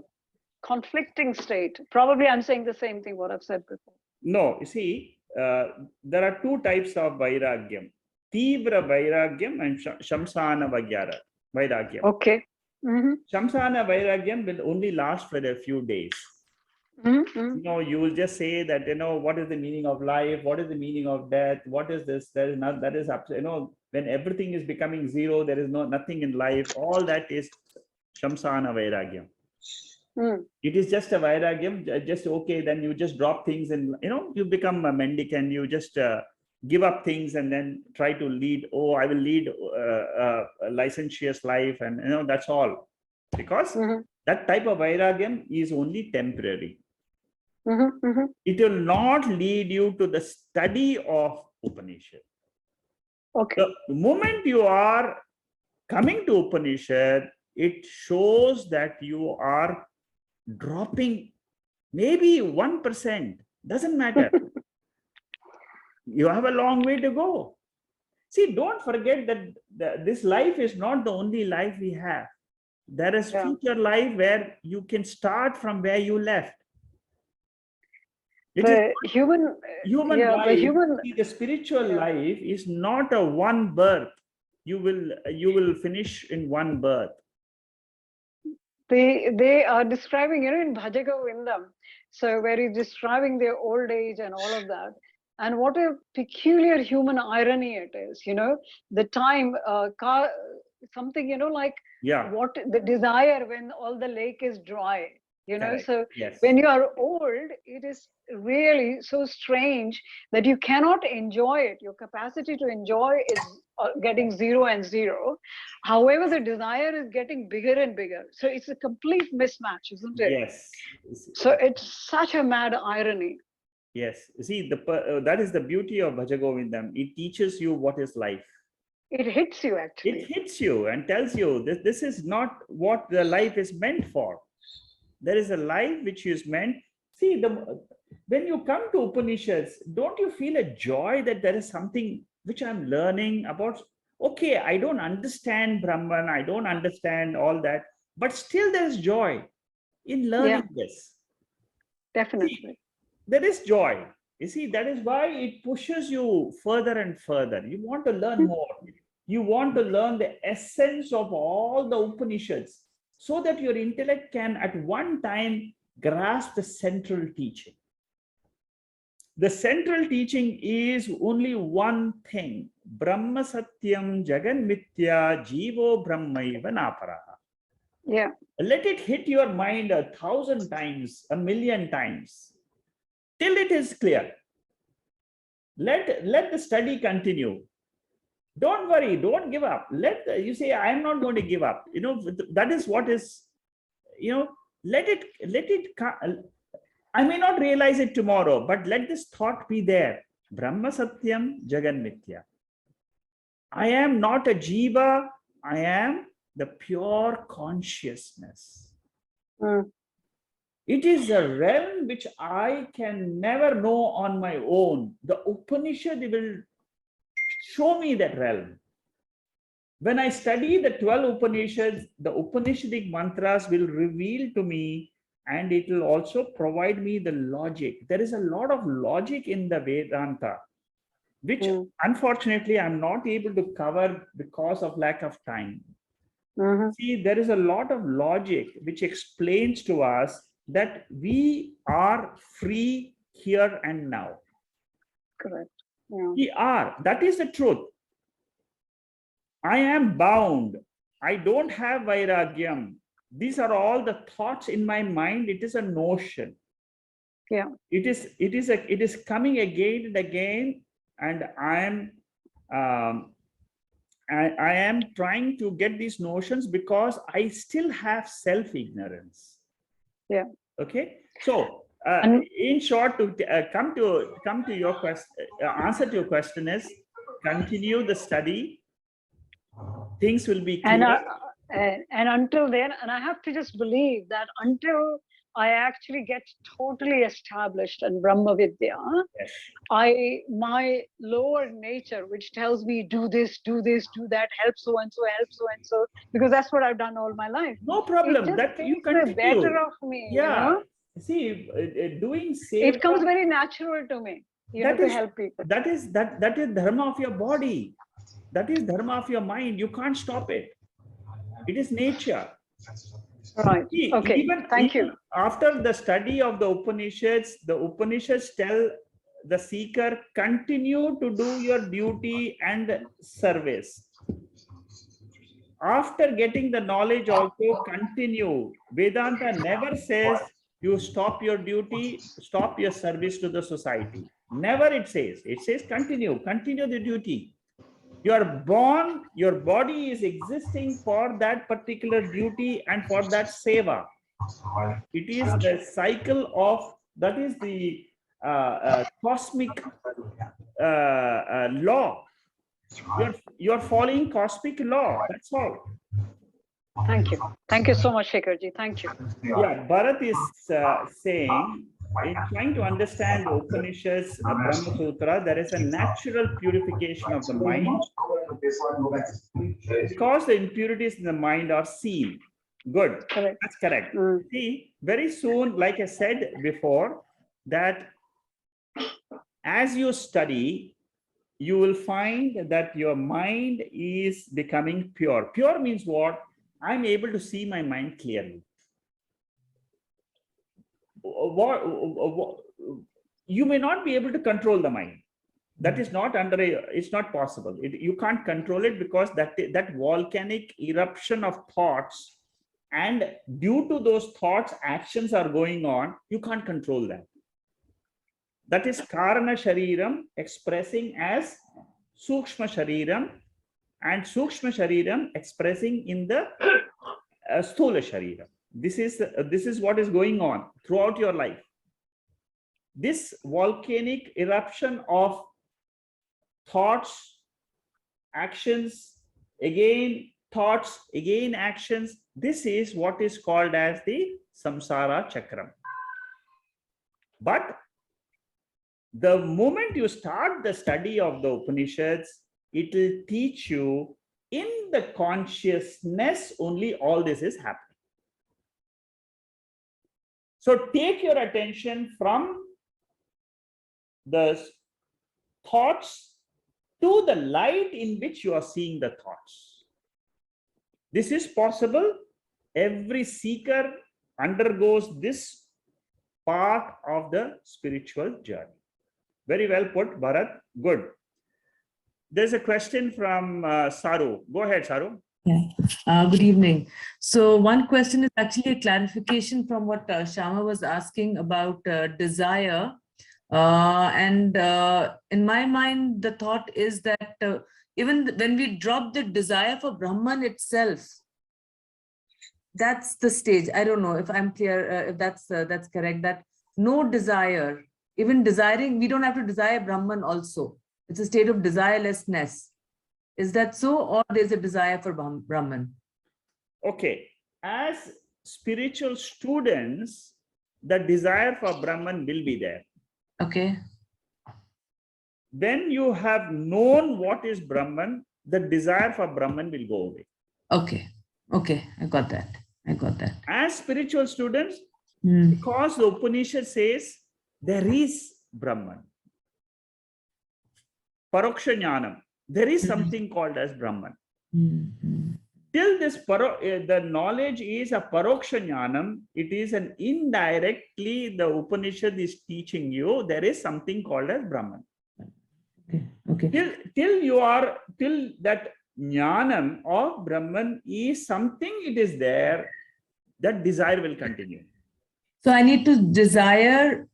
conflicting state. Probably I'm saying the same thing what I've said before. No, you see, there are two types of vairagyam. Tibra vairagyam and shamsana vairagyam. Okay. Shamsana vairagyam will only last for a few days. You will just say that, what is the meaning of life? What is the meaning of death? What is this? There is not, that is, when everything is becoming zero, there is nothing in life. All that is shamsana vairagyam. It is just a vairagyam, just okay, then you just drop things and, you become a mendicant, you just give up things and then try to lead, I will lead a licentious life, and, that's all. Because that type of vairagyam is only temporary. It will not lead you to the study of Upanishad. Okay. The moment you are coming to Upanishad, it shows that you are dropping maybe 1%, doesn't matter. You have a long way to go. See, don't forget that this life is not the only life we have. There is future life where you can start from where you left. The human life, the spiritual life is not a one birth. You will finish in one birth. they are describing, in Bhaja Govindam, so where he's describing their old age and all of that. And what a peculiar human irony it is, the time, something, like Yeah, what the desire when all the lake is dry, correct. so Yes. when you are old, it is really so strange that you cannot enjoy it. Your capacity to enjoy is getting zero and zero. However, the desire is getting bigger and bigger. So it's a complete mismatch, isn't it? Yes. So it's such a mad irony. Yes. See, that is the beauty of Bhaja Govindam. It teaches you what is life. It hits you, It actually. hits you and tells you this is not what the life is meant for. There is a life which is meant. See, when you come to Upanishads, don't you feel a joy that there is something which I'm learning about? Okay, I don't understand Brahman, I don't understand all that, but still there is joy in learning this. Definitely. See, there is joy. You see, that is why it pushes you further and further. You want to learn more. You want to learn the essence of all the Upanishads so that your intellect can at one time grasp the central teaching. The central teaching is only one thing: Brahma Satyam Jagan Mithya Jivo Brahmaiva Naparaha. Yeah. Let it hit your mind 1,000 times, 1,000,000 times, till it is clear. Let the study continue. Don't worry, don't give up. You say, I'm not going to give up. That is what is, let it I may not realize it tomorrow, but let this thought be there. Brahma Satyam Jagan Mithya. I am not a jiva, I am the pure consciousness. It is a realm which I can never know on my own. The Upanishad will show me that realm. When I study the 12 Upanishads, the Upanishadic mantras will reveal to me, and it will also provide me the logic. There is a lot of logic in the Vedanta, which unfortunately I'm not able to cover because of lack of time. See, there is a lot of logic which explains to us that we are free here and now. Correct. Yeah. We are. That is the truth. I am bound. I don't have vairagyam. These are all the thoughts in my mind. It is a notion. Yeah. It is coming again and again, and I am trying to get these notions because I still have self-ignorance. Yeah. Okay. So, in short, to come to your question, answer to your question is continue the study. Things will be clear. And until then, and I have to just believe that until I actually get totally established in Brahma Vidya, Yes. my lower nature, which tells me do this, do that, help so and so, because that's what I've done all my life. No problem. It just That you takes the continue. better of me. Yeah. See, doing seva. It comes very natural to me. To help people. That is dharma of your body. That is dharma of your mind. You can't stop it. It is nature. Right. See, okay. Thank you. After the study of the Upanishads tell the seeker, continue to do your duty and service. After getting the knowledge, also continue. Vedanta never says you stop your duty, stop your service to the society. Never it says. It says continue the duty. You are born, your body is existing for that particular duty and for that seva. It is the cycle of, that is the cosmic law. You're following cosmic law. That's all. Thank you. Thank you so much, Shekharji. Thank you. Yeah, Bharat is saying, in trying to understand the Upanishads, Brahma Sutra, there is a natural purification of the mind because the impurities in the mind are seen. Good. Correct. That's correct. See, very soon, like I said before, that as you study, you will find that your mind is becoming pure. Pure means what? I'm able to see my mind clearly. you may not be able to control the mind. That is not it's not possible. You can't control it because that volcanic eruption of thoughts, and due to those thoughts, actions are going on. You can't control that. That is Karana Shariram expressing as Sukshma Shariram, and Sukshma Shariram expressing in the Sthula Shariram. This is what is going on throughout your life. This volcanic eruption of thoughts, actions, again thoughts, again actions. This is what is called as the samsara chakram. But the moment you start the study of the Upanishads, it will teach you in the consciousness only all this is happening. So take your attention from the thoughts to the light in which you are seeing the thoughts. This is possible. Every seeker undergoes this part of the spiritual journey. Very well put, Bharat. Good. There's a question from Saru. Go ahead, Saru. Yeah. Good evening. So one question is actually a clarification from what Shama was asking about desire. In my mind, the thought is that even when we drop the desire for Brahman itself, that's the stage. I don't know if I'm clear, if that's correct, that no desire, even desiring, we don't have to desire Brahman also. It's a state of desirelessness. Is that so, or there's a desire for Brahman? Okay. As spiritual students, the desire for Brahman will be there. Okay. When you have known what is Brahman, the desire for Brahman will go away. Okay. Okay. I got that. As spiritual students, because the Upanishad says there is Brahman. Paroksha Jnanam. There is something called as Brahman. Till this, the knowledge is a Paroksha Jnanam. It is an indirectly, the Upanishad is teaching you there is something called as Brahman. Okay. Till that Jnanam of Brahman is something, it is there, that desire will continue. So I need to desire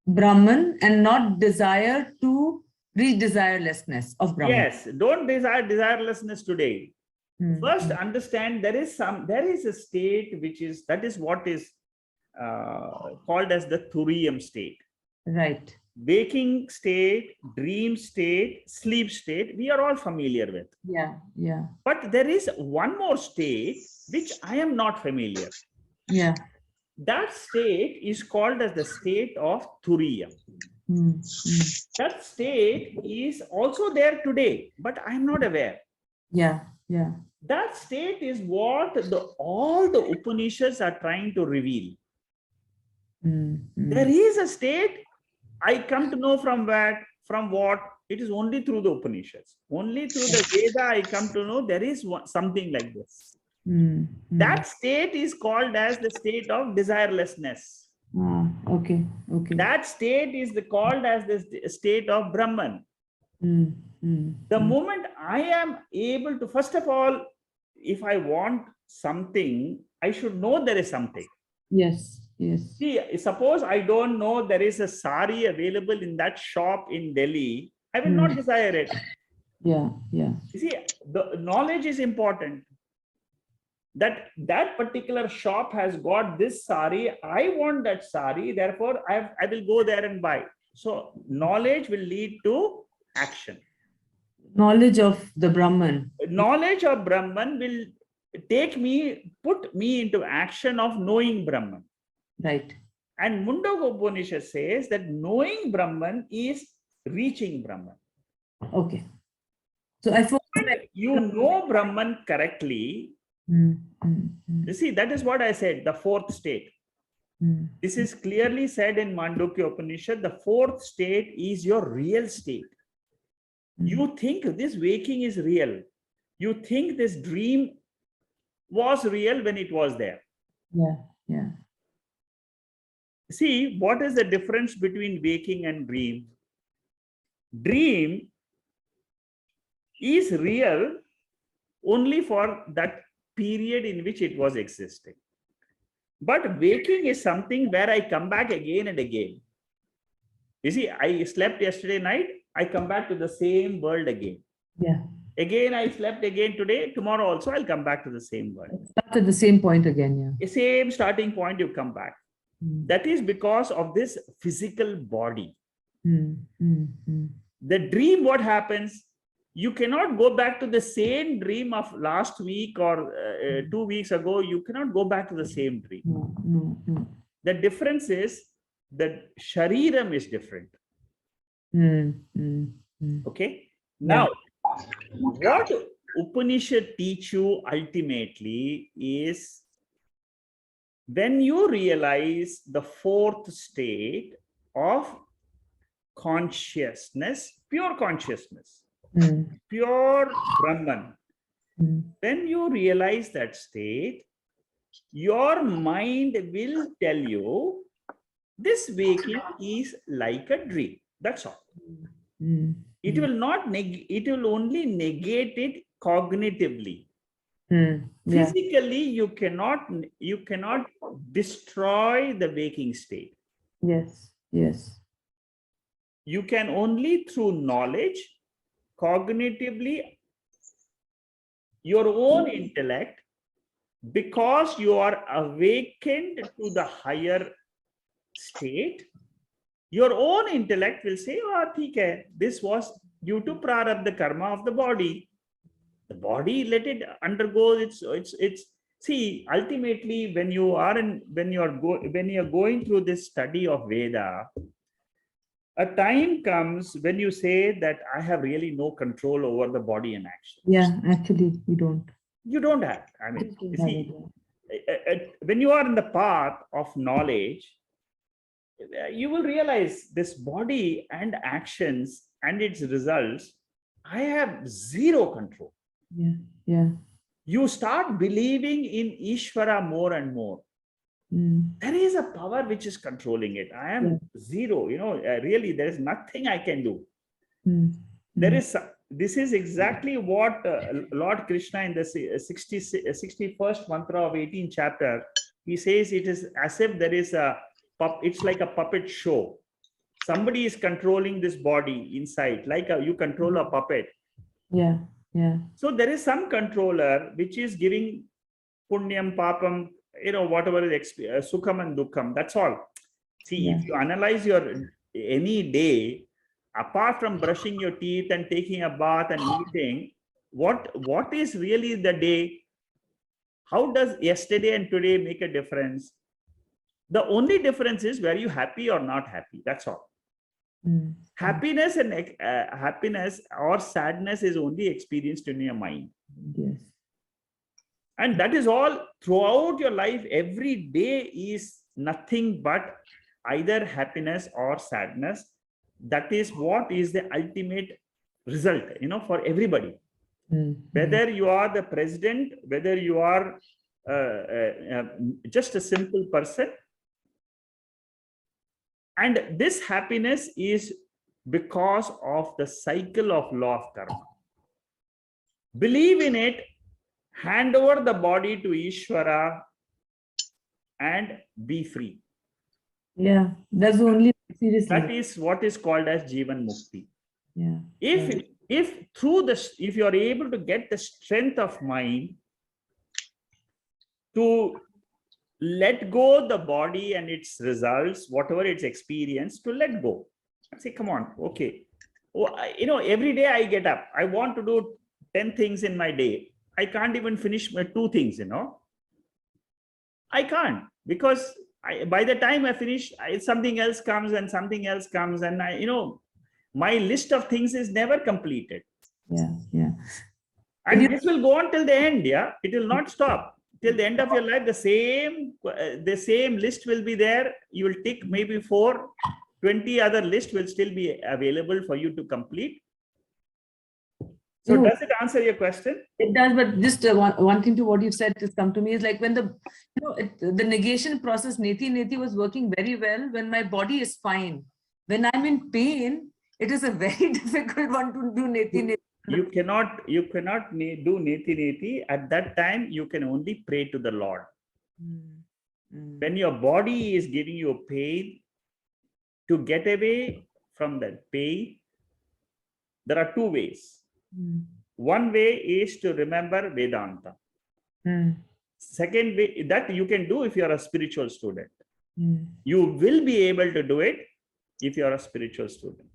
Brahman and not desire to reach desirelessness of Brahman. Yes, don't desire desirelessness today. First, understand there is a state that is what is called as the Thuriyam state. Right. Waking state, dream state, sleep state, we are all familiar with. Yeah. But there is one more state which I am not familiar. Yeah. That state is called as the state of Thuriyam. That state is also there today, but I am not aware. Yeah. That state is what all the Upanishads are trying to reveal. There is a state I come to know from what? It is only through the Upanishads. Only through the Veda I come to know there is something like this. That state is called as the state of desirelessness. Okay. That state is called as the state of Brahman. The moment I am able to, first of all, if I want something, I should know there is something. Yes. See, suppose I don't know there is a sari available in that shop in Delhi, I will not desire it. Yeah. You see, the knowledge is important. That particular shop has got this sari, I want that sari, therefore I will go there and buy. So knowledge will lead to action. Knowledge of the Brahman. Knowledge of Brahman will put me into action of knowing Brahman. Right. And Mundaka Upanishad says that knowing Brahman is reaching Brahman. Okay. So You know Brahman correctly. You see, that is what I said, the fourth state. This is clearly said in Mandukya Upanishad. The fourth state is your real state. You think this waking is real. You think this dream was real when it was there. Yeah. See, what is the difference between waking and dream? Dream is real only for that period in which it was existing. But waking is something where I come back again and again. You see, I slept yesterday night, I come back to the same world again. Yeah. Again, I slept again today, tomorrow also I'll come back to the same world. Start at the same point again, yeah. The same starting point, you come back. That is because of this physical body. The dream, what happens? You cannot go back to the same dream of last week or 2 weeks ago. You cannot go back to the same dream. No. The difference is that shariram is different. Okay. Now, what Upanishad teach you ultimately is when you realize the fourth state of consciousness, pure consciousness, pure Brahman. When you realize that state, your mind will tell you this waking is like a dream. That's all. It will not it will only negate it cognitively. Physically, you cannot destroy the waking state. Yes. You can only through knowledge, cognitively, your own intellect, because you are awakened to the higher state, your own intellect will say, oh, theek hai, this was due to prarabdha karma of the body. The body, let it undergo its see, ultimately, when you are going through this study of Veda, a time comes when you say that I have really no control over the body and action. Yeah, actually, you don't. You don't have. I mean, you see, when you are in the path of knowledge, you will realize this body and actions and its results, I have zero control. Yeah. You start believing in Ishvara more and more. There is a power which is controlling it. I am zero, really, there is nothing I can do. This is exactly what Lord Krishna in the 61st mantra of 18th chapter, he says it is as if there is it's like a puppet show. Somebody is controlling this body inside, like you control a puppet. Yeah. So there is some controller which is giving punyam, papam, whatever is sukham and dukkham. That's all. See, if you analyze your any day, apart from brushing your teeth and taking a bath and eating, what is really the day? How does yesterday and today make a difference? The only difference is were you happy or not happy? That's all. Happiness and happiness or sadness is only experienced in your mind. Yes. And that is all throughout your life. Every day is nothing but either happiness or sadness. That is what is the ultimate result, for everybody. Whether you are the president, whether you are just a simple person. And this happiness is because of the cycle of law of karma. Believe in it, hand over the body to Ishvara and be free. Yeah, that's the only seriously. That is what is called as Jivan Mukti. Yeah. If you are able to get the strength of mind to let go the body and its results, whatever its experience, to let go. Say, come on, okay. Every day I get up, I want to do 10 things in my day. I can't even finish my 2 things, I can't, because by the time I finish, something else comes and something else comes, and my list of things is never completed. Yeah. And this will go on till the end. Yeah, it will not stop till the end of your life. The same list will be there. You will tick maybe 20 other lists will still be available for you to complete. So No. does it answer your question? It does, but just one thing to what you've said has come to me is like when the negation process, neti was working very well when my body is fine. When I'm in pain, it is a very difficult one to do neti. You cannot do neti. At that time, you can only pray to the Lord. When your body is giving you a pain, to get away from that pain, there are two ways. One way is to remember Vedanta. Second way, that you can do if you are a spiritual student. You will be able to do it if you are a spiritual student.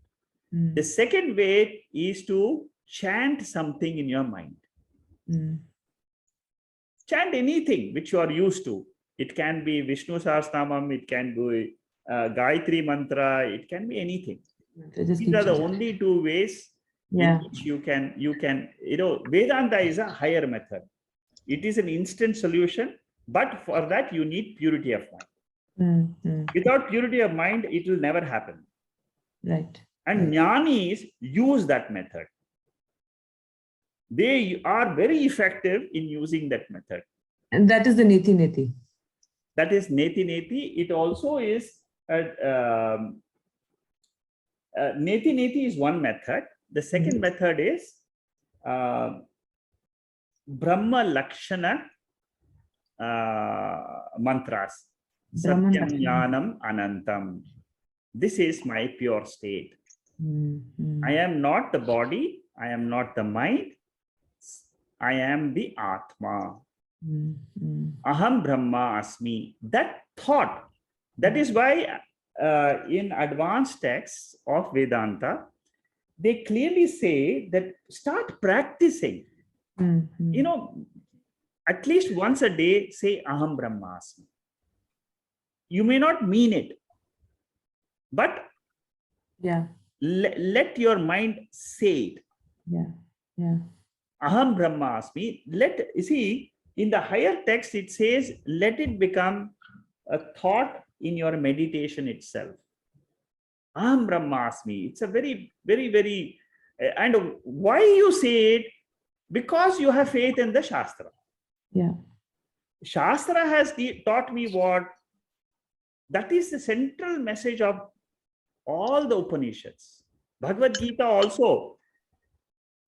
The second way is to chant something in your mind. Chant anything which you are used to. It can be Vishnu Sahasranamam, it can be Gayatri Mantra, it can be anything. These are the only two ways in which you can, Vedanta is a higher method. It is an instant solution, but for that you need purity of mind. Without purity of mind, it will never happen. Right. And jnanis use that method. They are very effective in using that method. And that is the neti. That is neti. It also is, neti is one method. The second method is Brahma Lakshana mantras. Satyam Jnanam Anantam. This is my pure state. I am not the body. I am not the mind. I am the Atma. Aham Brahma Asmi. That thought. That is why in advanced texts of Vedanta, they clearly say that start practicing. At least once a day, say Aham Brahma Asmi. You may not mean it, but let your mind say it. Aham Brahma Asmi. You see, in the higher text, it says, let it become a thought in your meditation itself. Aham Brahmasmi. It's a very, very, very, and why you say it? Because you have faith in the Shastra. Shastra has taught me what? That is the central message of all the Upanishads. Bhagavad Gita also.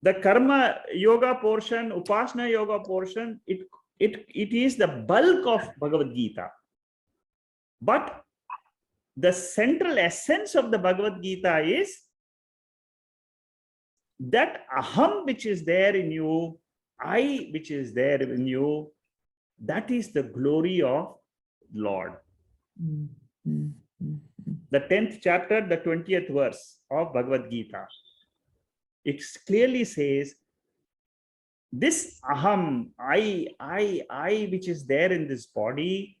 The Karma Yoga portion, Upasana Yoga portion, it is the bulk of Bhagavad Gita. But the central essence of the Bhagavad Gita is that aham which is there in you, I which is there in you, that is the glory of Lord. The 10th chapter, the 20th verse of Bhagavad Gita. It clearly says, this aham, I which is there in this body,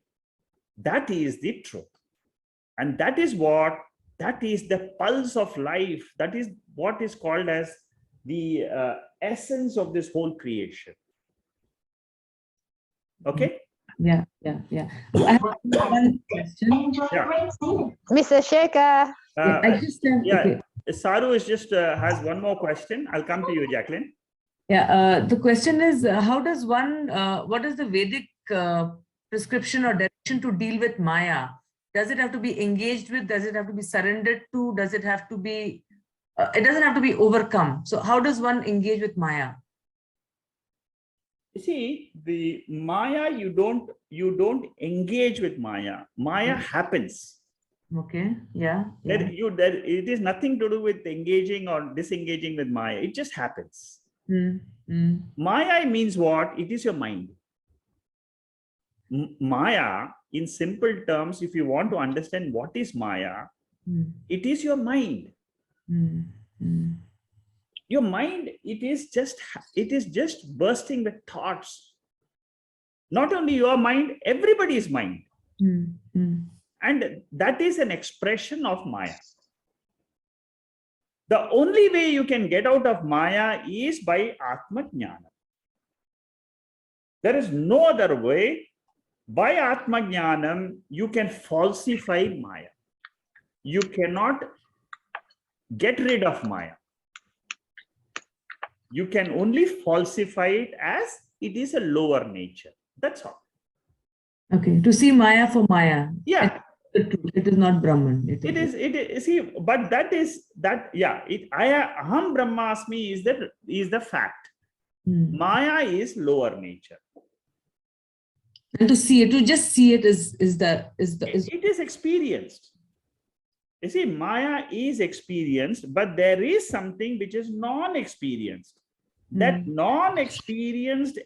that is the truth. And that is the pulse of life. That is what is called as the essence of this whole creation. Okay? Yeah. I have one question. Mr. Shekhar. Okay. Saru is just has one more question. I'll come to you, Jacqueline. The question is, how does one, what is the Vedic prescription or direction to deal with Maya? Does it have to be engaged with? Does it have to be surrendered to? Does it have to be, it doesn't have to be overcome. So how does one engage with Maya? You see, the Maya, you don't engage with Maya. Maya happens. Okay. Yeah. It is nothing to do with engaging or disengaging with Maya. It just happens. Maya means what? It is your mind. Maya, in simple terms, if you want to understand what is Maya, it is your mind. Your mind, it is just bursting with thoughts. Not only your mind, everybody's mind. And that is an expression of Maya. The only way you can get out of Maya is by Atma Jnana. There is no other way. By Atma Jnanam, you can falsify Maya. You cannot get rid of Maya. You can only falsify it as it is a lower nature. That's all. Okay, to see Maya for Maya. Yeah. It is not Brahman. It is, see, but Aham Brahmasmi is the fact. Maya is lower nature. And to see it, to just see it is It is experienced. You see, Maya is experienced, but there is something which is non-experienced. That non-experienced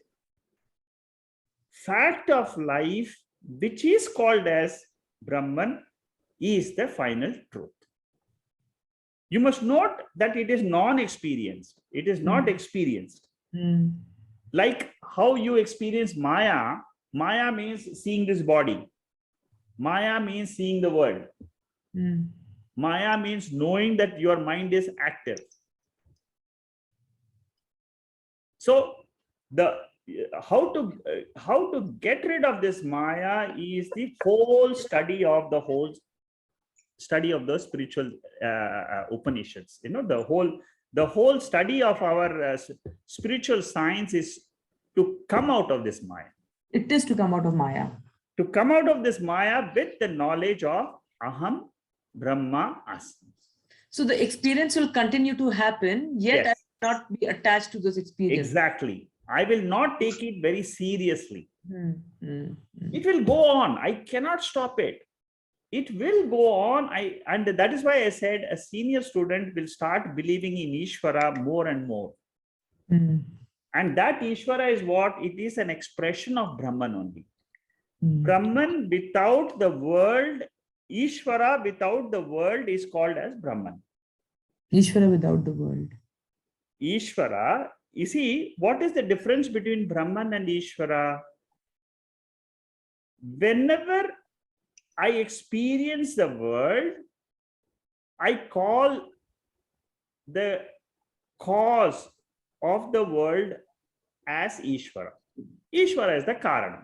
fact of life, which is called as Brahman, is the final truth. You must note that it is non-experienced. It is not experienced. Like how you experience Maya. Maya means seeing this body. Maya means seeing the world. Maya means knowing that your mind is active. So how to get rid of this Maya is the whole study of the spiritual Upanishads. You know, the whole study of our spiritual science is to come out of this Maya. It is to come out of Maya. To come out of this Maya with the knowledge of Aham Brahma Asmi. So the experience will continue to happen, yet Yes. I will not be attached to those experiences. Exactly. I will not take it very seriously. It will go on. I cannot stop it. It will go on. And that is why I said a senior student will start believing in Ishvara more and more. And that Ishvara is what? It is an expression of Brahman only. Brahman without the world, Ishvara without the world is called as Brahman. Ishvara without the world. Ishvara, you see, what is the difference between Brahman and Ishvara? Whenever I experience the world, I call the cause of the world as Ishvara. Ishvara is the Karana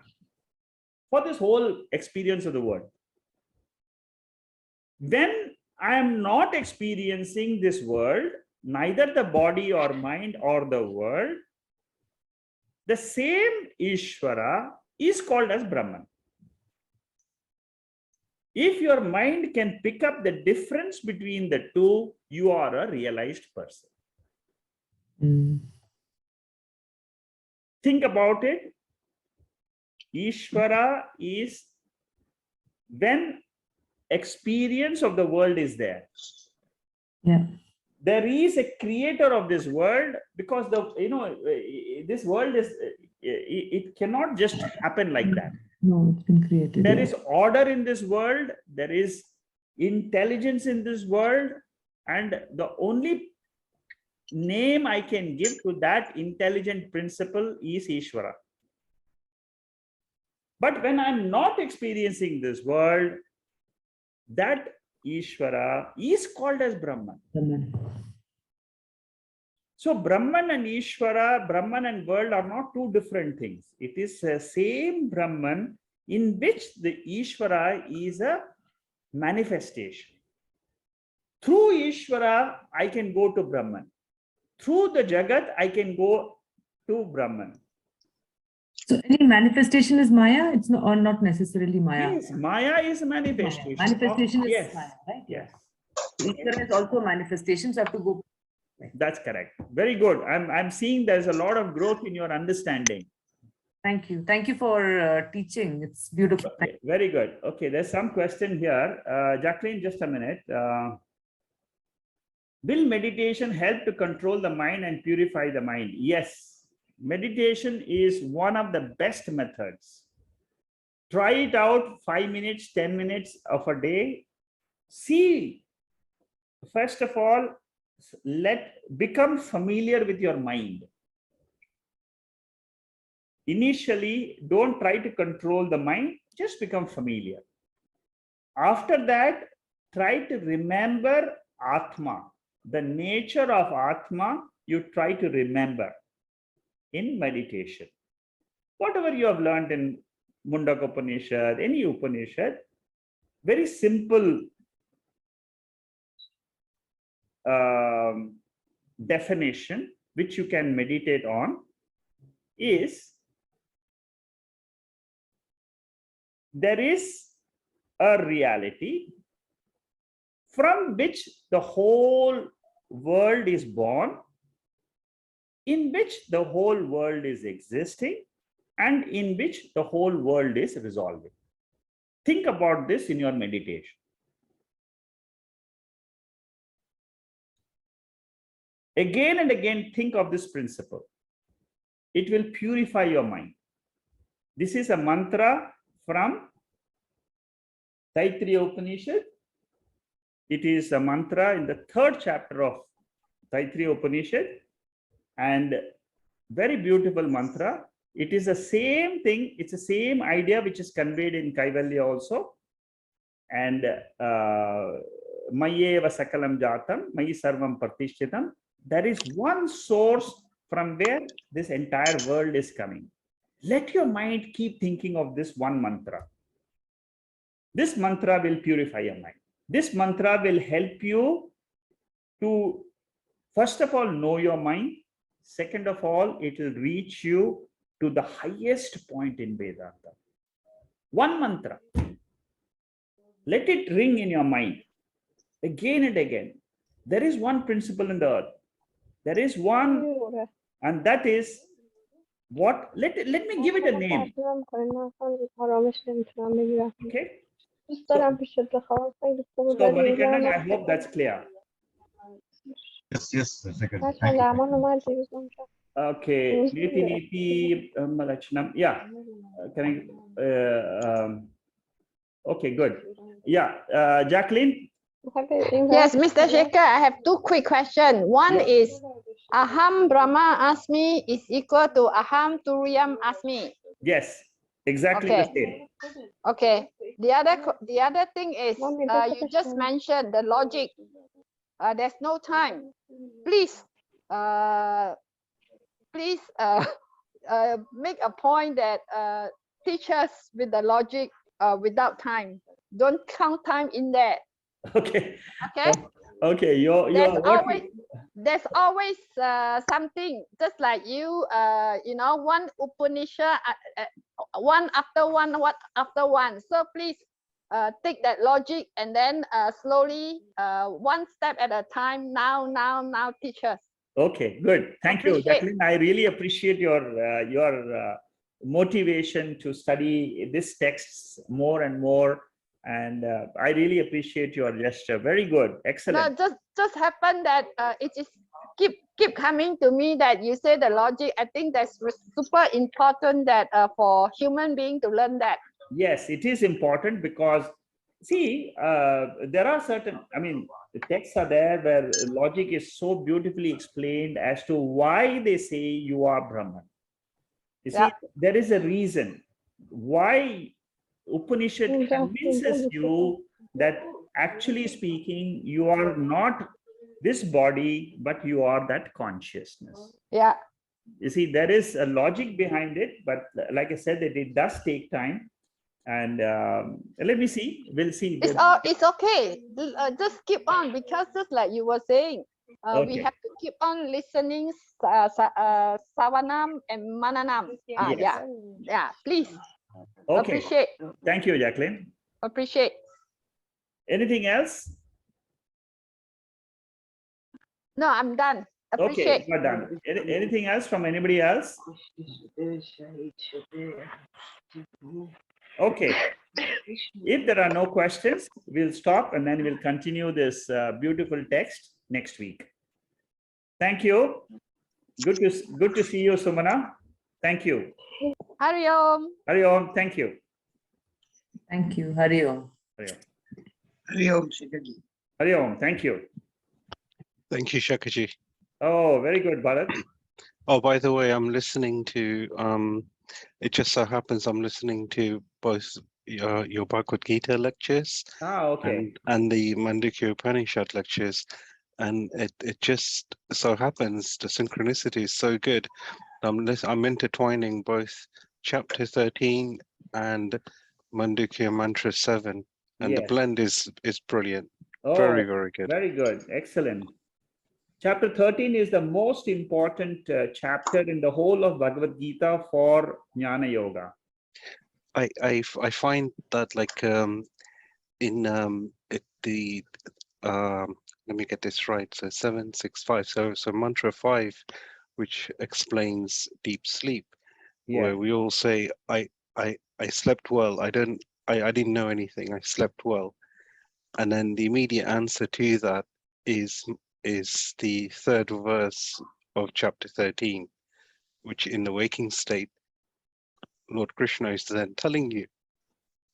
for this whole experience of the world. When I am not experiencing this world, neither the body or mind or the world, the same Ishvara is called as Brahman. If your mind can pick up the difference between the two, you are a realized person. Think about it. Ishvara is when experience of the world is there. Yeah. There is a creator of this world, because this world is, it cannot just happen like that. No, it's been created. There is order in this world. There is intelligence in this world. And the only name I can give to that intelligent principle is Ishvara. But when I'm not experiencing this world, that Ishvara is called as Brahman. So Brahman and Ishvara, Brahman and world are not two different things. It is the same Brahman in which the Ishvara is a manifestation. Through Ishvara, I can go to Brahman. Through the Jagat, I can go to Brahman. So any manifestation is Maya? It's not, or not necessarily Maya? Yes, Maya is a manifestation. Manifestation is yes. Maya, right? Yes. Ishvara is also a manifestation, so I have to go. That's correct. Very good. I'm seeing there's a lot of growth in your understanding. Thank you. Thank you for teaching. It's beautiful. Okay, very good. Okay, there's some question here. Jacqueline, just a minute. Will meditation help to control the mind and purify the mind? Yes. Meditation is one of the best methods. Try it out 5 minutes, 10 minutes of a day. See, first of all, become familiar with your mind. Initially, don't try to control the mind, just become familiar. After that, try to remember Atma. The nature of Atma, you try to remember in meditation. Whatever you have learned in Mundaka Upanishad, any Upanishad, very simple definition. which you can meditate on is there is a reality from which the whole world is born, in which the whole world is existing, and in which the whole world is resolving. Think about this in your meditation. Again and again, think of this principle. It will purify your mind. This is a mantra from Taittiriya Upanishad. It is a mantra in the 3rd chapter of Taittiriya Upanishad, and very beautiful mantra. It is the same thing. It's the same idea which is conveyed in Kaivalya also. And Mayeva Sakalam Jatam, Mayi Sarvam Pratishthitam. There is one source from where this entire world is coming. Let your mind keep thinking of this one mantra. This mantra will purify your mind. This mantra will help you to, first of all, know your mind. Second of all, it will reach you to the highest point in Vedanta. One mantra. Let it ring in your mind again and again. There is one principle in the earth. There is one, and that is what? Let me give it a name. Okay. So Manikandan, I hope that's clear. Yes, second. Thank you. Okay. Niti Malachanam. Yeah. Can I? Okay, good. Yeah. Jacqueline. Yes, Mr. Shekhar, I have 2 quick questions. One is Aham Brahma Asmi is equal to Aham Turiyam Asmi. Yes, exactly the same. Okay. The other thing is you just mentioned the logic. There's no time. Please, make a point that teach us with the logic without time. Don't count time in there. Okay. Okay. Okay. There's always something, just like you know, one Upanishad, one after one, what after one. So please take that logic and then slowly, one step at a time. Now teach us. Okay, good. Thank you, Jacqueline. I really appreciate your motivation to study this text more and more. And I really appreciate your gesture. Very good. Excellent. No, just happen that it is keep coming to me that you say the logic. I think that's super important that for human being to learn that. Yes, it is important because see, there are certain, I mean, the texts are there where logic is so beautifully explained as to why they say you are Brahman. You see, there is a reason why Upanishad convinces you that actually speaking, you are not this body, but you are that consciousness. Yeah. You see, there is a logic behind it, but like I said, that it does take time. And let me see. We'll see. It's okay. Just keep on, because just like you were saying, we have to keep on listening, Savanam and Mananam. Yes. Yeah. Please. Okay. Appreciate. Thank you, Jacqueline. Appreciate. Anything else? No, I'm done. Appreciate. Okay, we're done. Anything else from anybody else? Okay. If there are no questions, we'll stop and then we'll continue this beautiful text next week. Thank you. Good to see you, Sumana. Thank you. Hari Om. Hari Om. Thank you. Thank you. Hari Om. Hari Om. Hari Om, Shekharji. Hari Om. Thank you. Thank you, Shekharji. Oh, very good, Bharat. Oh, by the way, I'm listening to, it just so happens I'm listening to both your Bhagavad Gita lectures Okay. and the Mandukya Upanishad lectures. And it just so happens the synchronicity is so good. I'm intertwining both chapter 13 and Mandukya Mantra 7. And the Yes. blend is brilliant. Oh, Very, very good. Very good. Excellent. Chapter 13 is the most important chapter in the whole of Bhagavad Gita for Jnana Yoga. I find that like in let me get this right. So 765. So mantra 5, which explains deep sleep, where Yes. we all say, I slept well. I didn't know anything. I slept well. And then the immediate answer to that is the third verse of chapter 13, which in the waking state, Lord Krishna is then telling you,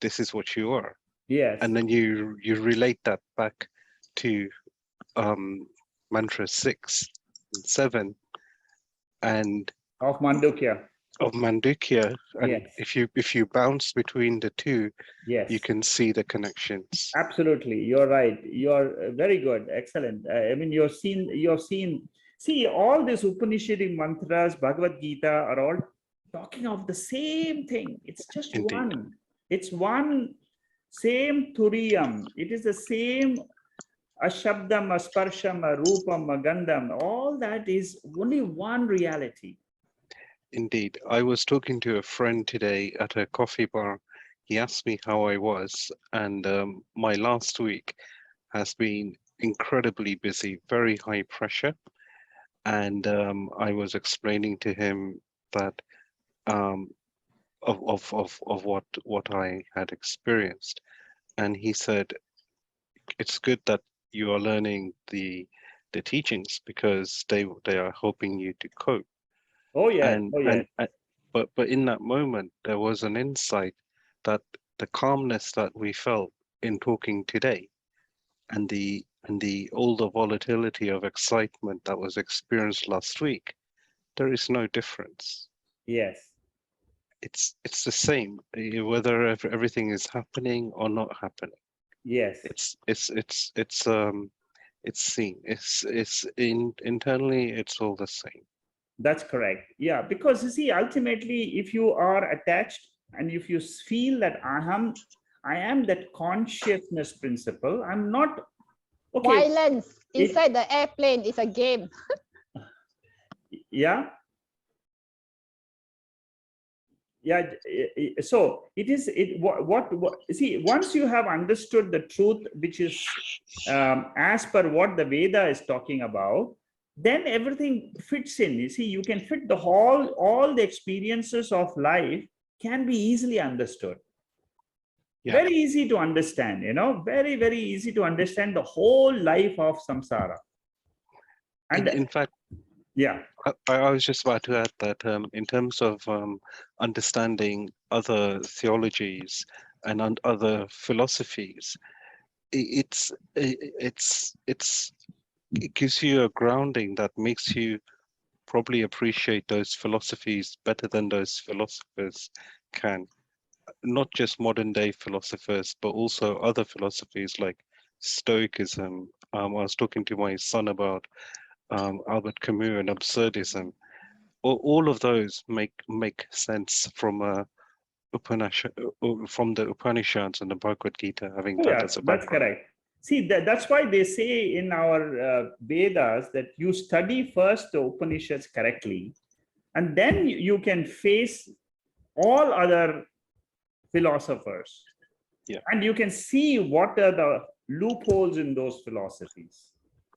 this is what you are. Yes. And then you relate that back to mantra 6 and 7 and Of Mandukya. of Mandukya. And Yes. if you bounce between the two, Yes. you can see the connections. Absolutely, you're right. You're very good, excellent. I mean, you've seen. See, all these Upanishadic mantras, Bhagavad Gita, are all talking of the same thing. It's just Indeed. one. It's one same Turiyam. It is the same Ashabdam, Asparsham, Rupam, Gandham. All that is only one reality. Indeed. I was talking to a friend today at a coffee bar. He asked me how I was, and my last week has been incredibly busy, very high pressure. And I was explaining to him that um, of what I had experienced, and he said, "It's good that you are learning the teachings because they are helping you to cope." Oh yes, And oh yes. but in that moment there was an insight that the calmness that we felt in talking today and the all the volatility of excitement that was experienced last week, there is no difference. Yes. It's the same whether everything is happening or not happening. Yes. It's seen. It's internally it's all the same. That's correct. Yeah, because you see, ultimately, if you are attached and if you feel that I am that consciousness principle, I'm not okay. Violence inside the airplane is a game. Yeah. Yeah. So it is what see, once you have understood the truth, which is as per what the Veda is talking about, then everything fits in. You see, you can fit the all the experiences of life can be easily understood. Yeah. Very easy to understand, very, very easy to understand the whole life of samsara. And In fact, yeah. I was just about to add that in terms of understanding other theologies and other philosophies, it gives you a grounding that makes you probably appreciate those philosophies better than those philosophers can. Not just modern day philosophers, but also other philosophies like Stoicism. I was talking to my son about Albert Camus and absurdism. All of those make sense from from the Upanishads and the Bhagavad Gita, having Oh, that yeah, as a that's background. correct. See, that's why they say in our Vedas that you study first the Upanishads correctly, and then you can face all other philosophers. Yeah. And you can see what are the loopholes in those philosophies.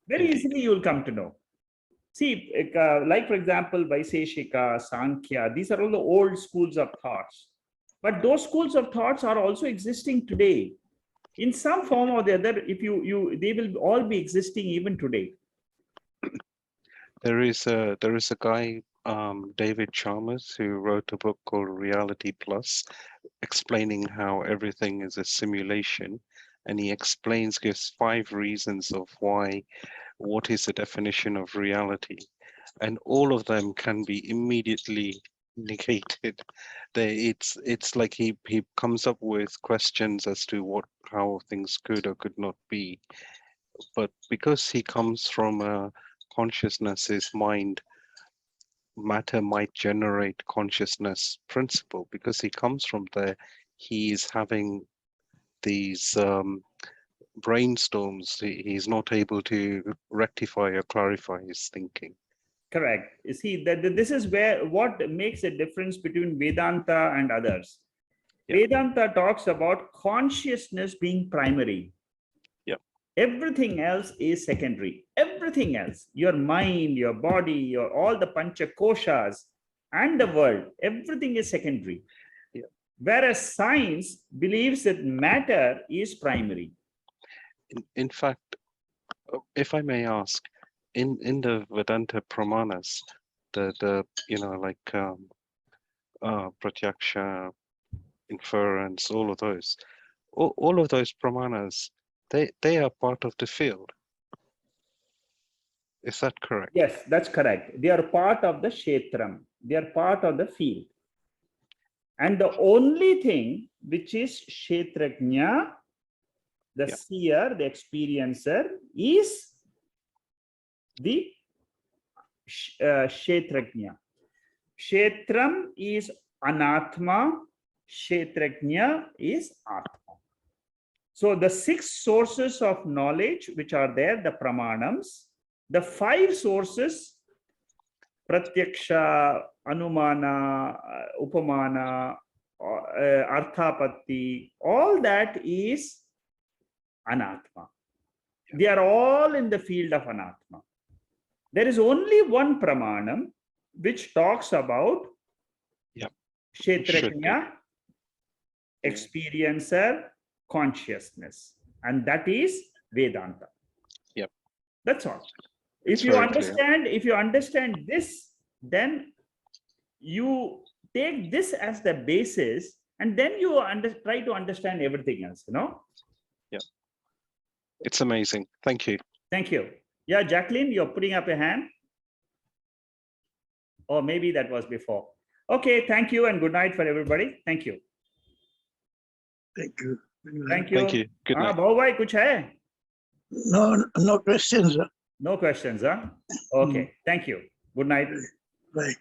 Very Indeed. easily you'll come to know. See, like for example, Vaiseshika, Sankhya, these are all the old schools of thoughts. But those schools of thoughts are also existing today. In some form or the other, if they will all be existing even today. There is a guy, David Chalmers, who wrote a book called Reality Plus, explaining how everything is a simulation, and he gives 5 reasons of what is the definition of reality, and all of them can be immediately negated. It's like he comes up with questions as to how things could or could not be, but because he comes from a consciousness, his mind, matter might generate consciousness principle. Because he comes from there, he is having these brainstorms, he's not able to rectify or clarify his thinking. Correct. You see, that this is where what makes a difference between Vedanta and others. Yeah. Vedanta talks about consciousness being primary. Yeah. Everything else is secondary. Everything else, your mind, your body, your all the pancha koshas and the world, everything is secondary. Yeah. Whereas science believes that matter is primary. In fact, if I may ask, in the Vedanta Pramanas, the you know, like pratyaksha, inference, all of those Pramanas, they are part of the field. Is that correct? Yes, that's correct. They are part of the kshetram. They are part of the field. And the only thing which is kshetrajna, the Yeah. seer, the experiencer, is the kshetrajna. Kshetram is anatma, kshetrajna is atma. So the 6 sources of knowledge which are there, the pramanams, the 5 sources, pratyaksha, anumana, upamana, arthapatti, all that is anatma. They are all in the field of anatma. There is only one pramanam which talks about kshetrajna, experiencer, consciousness, and that is Vedanta. Yep. That's all. It's If you very understand this, then you take this as the basis, and then you try to understand everything else, you know? Yeah. It's amazing. Thank you. Thank you. Yeah, Jacqueline, you're putting up a hand. Or maybe that was before. Okay, thank you and good night for everybody. Thank you. Thank you. Thank you. Thank you. Good night. Bhai, kuch hai? No questions. No questions, huh? Okay, thank you. Good night. Bye.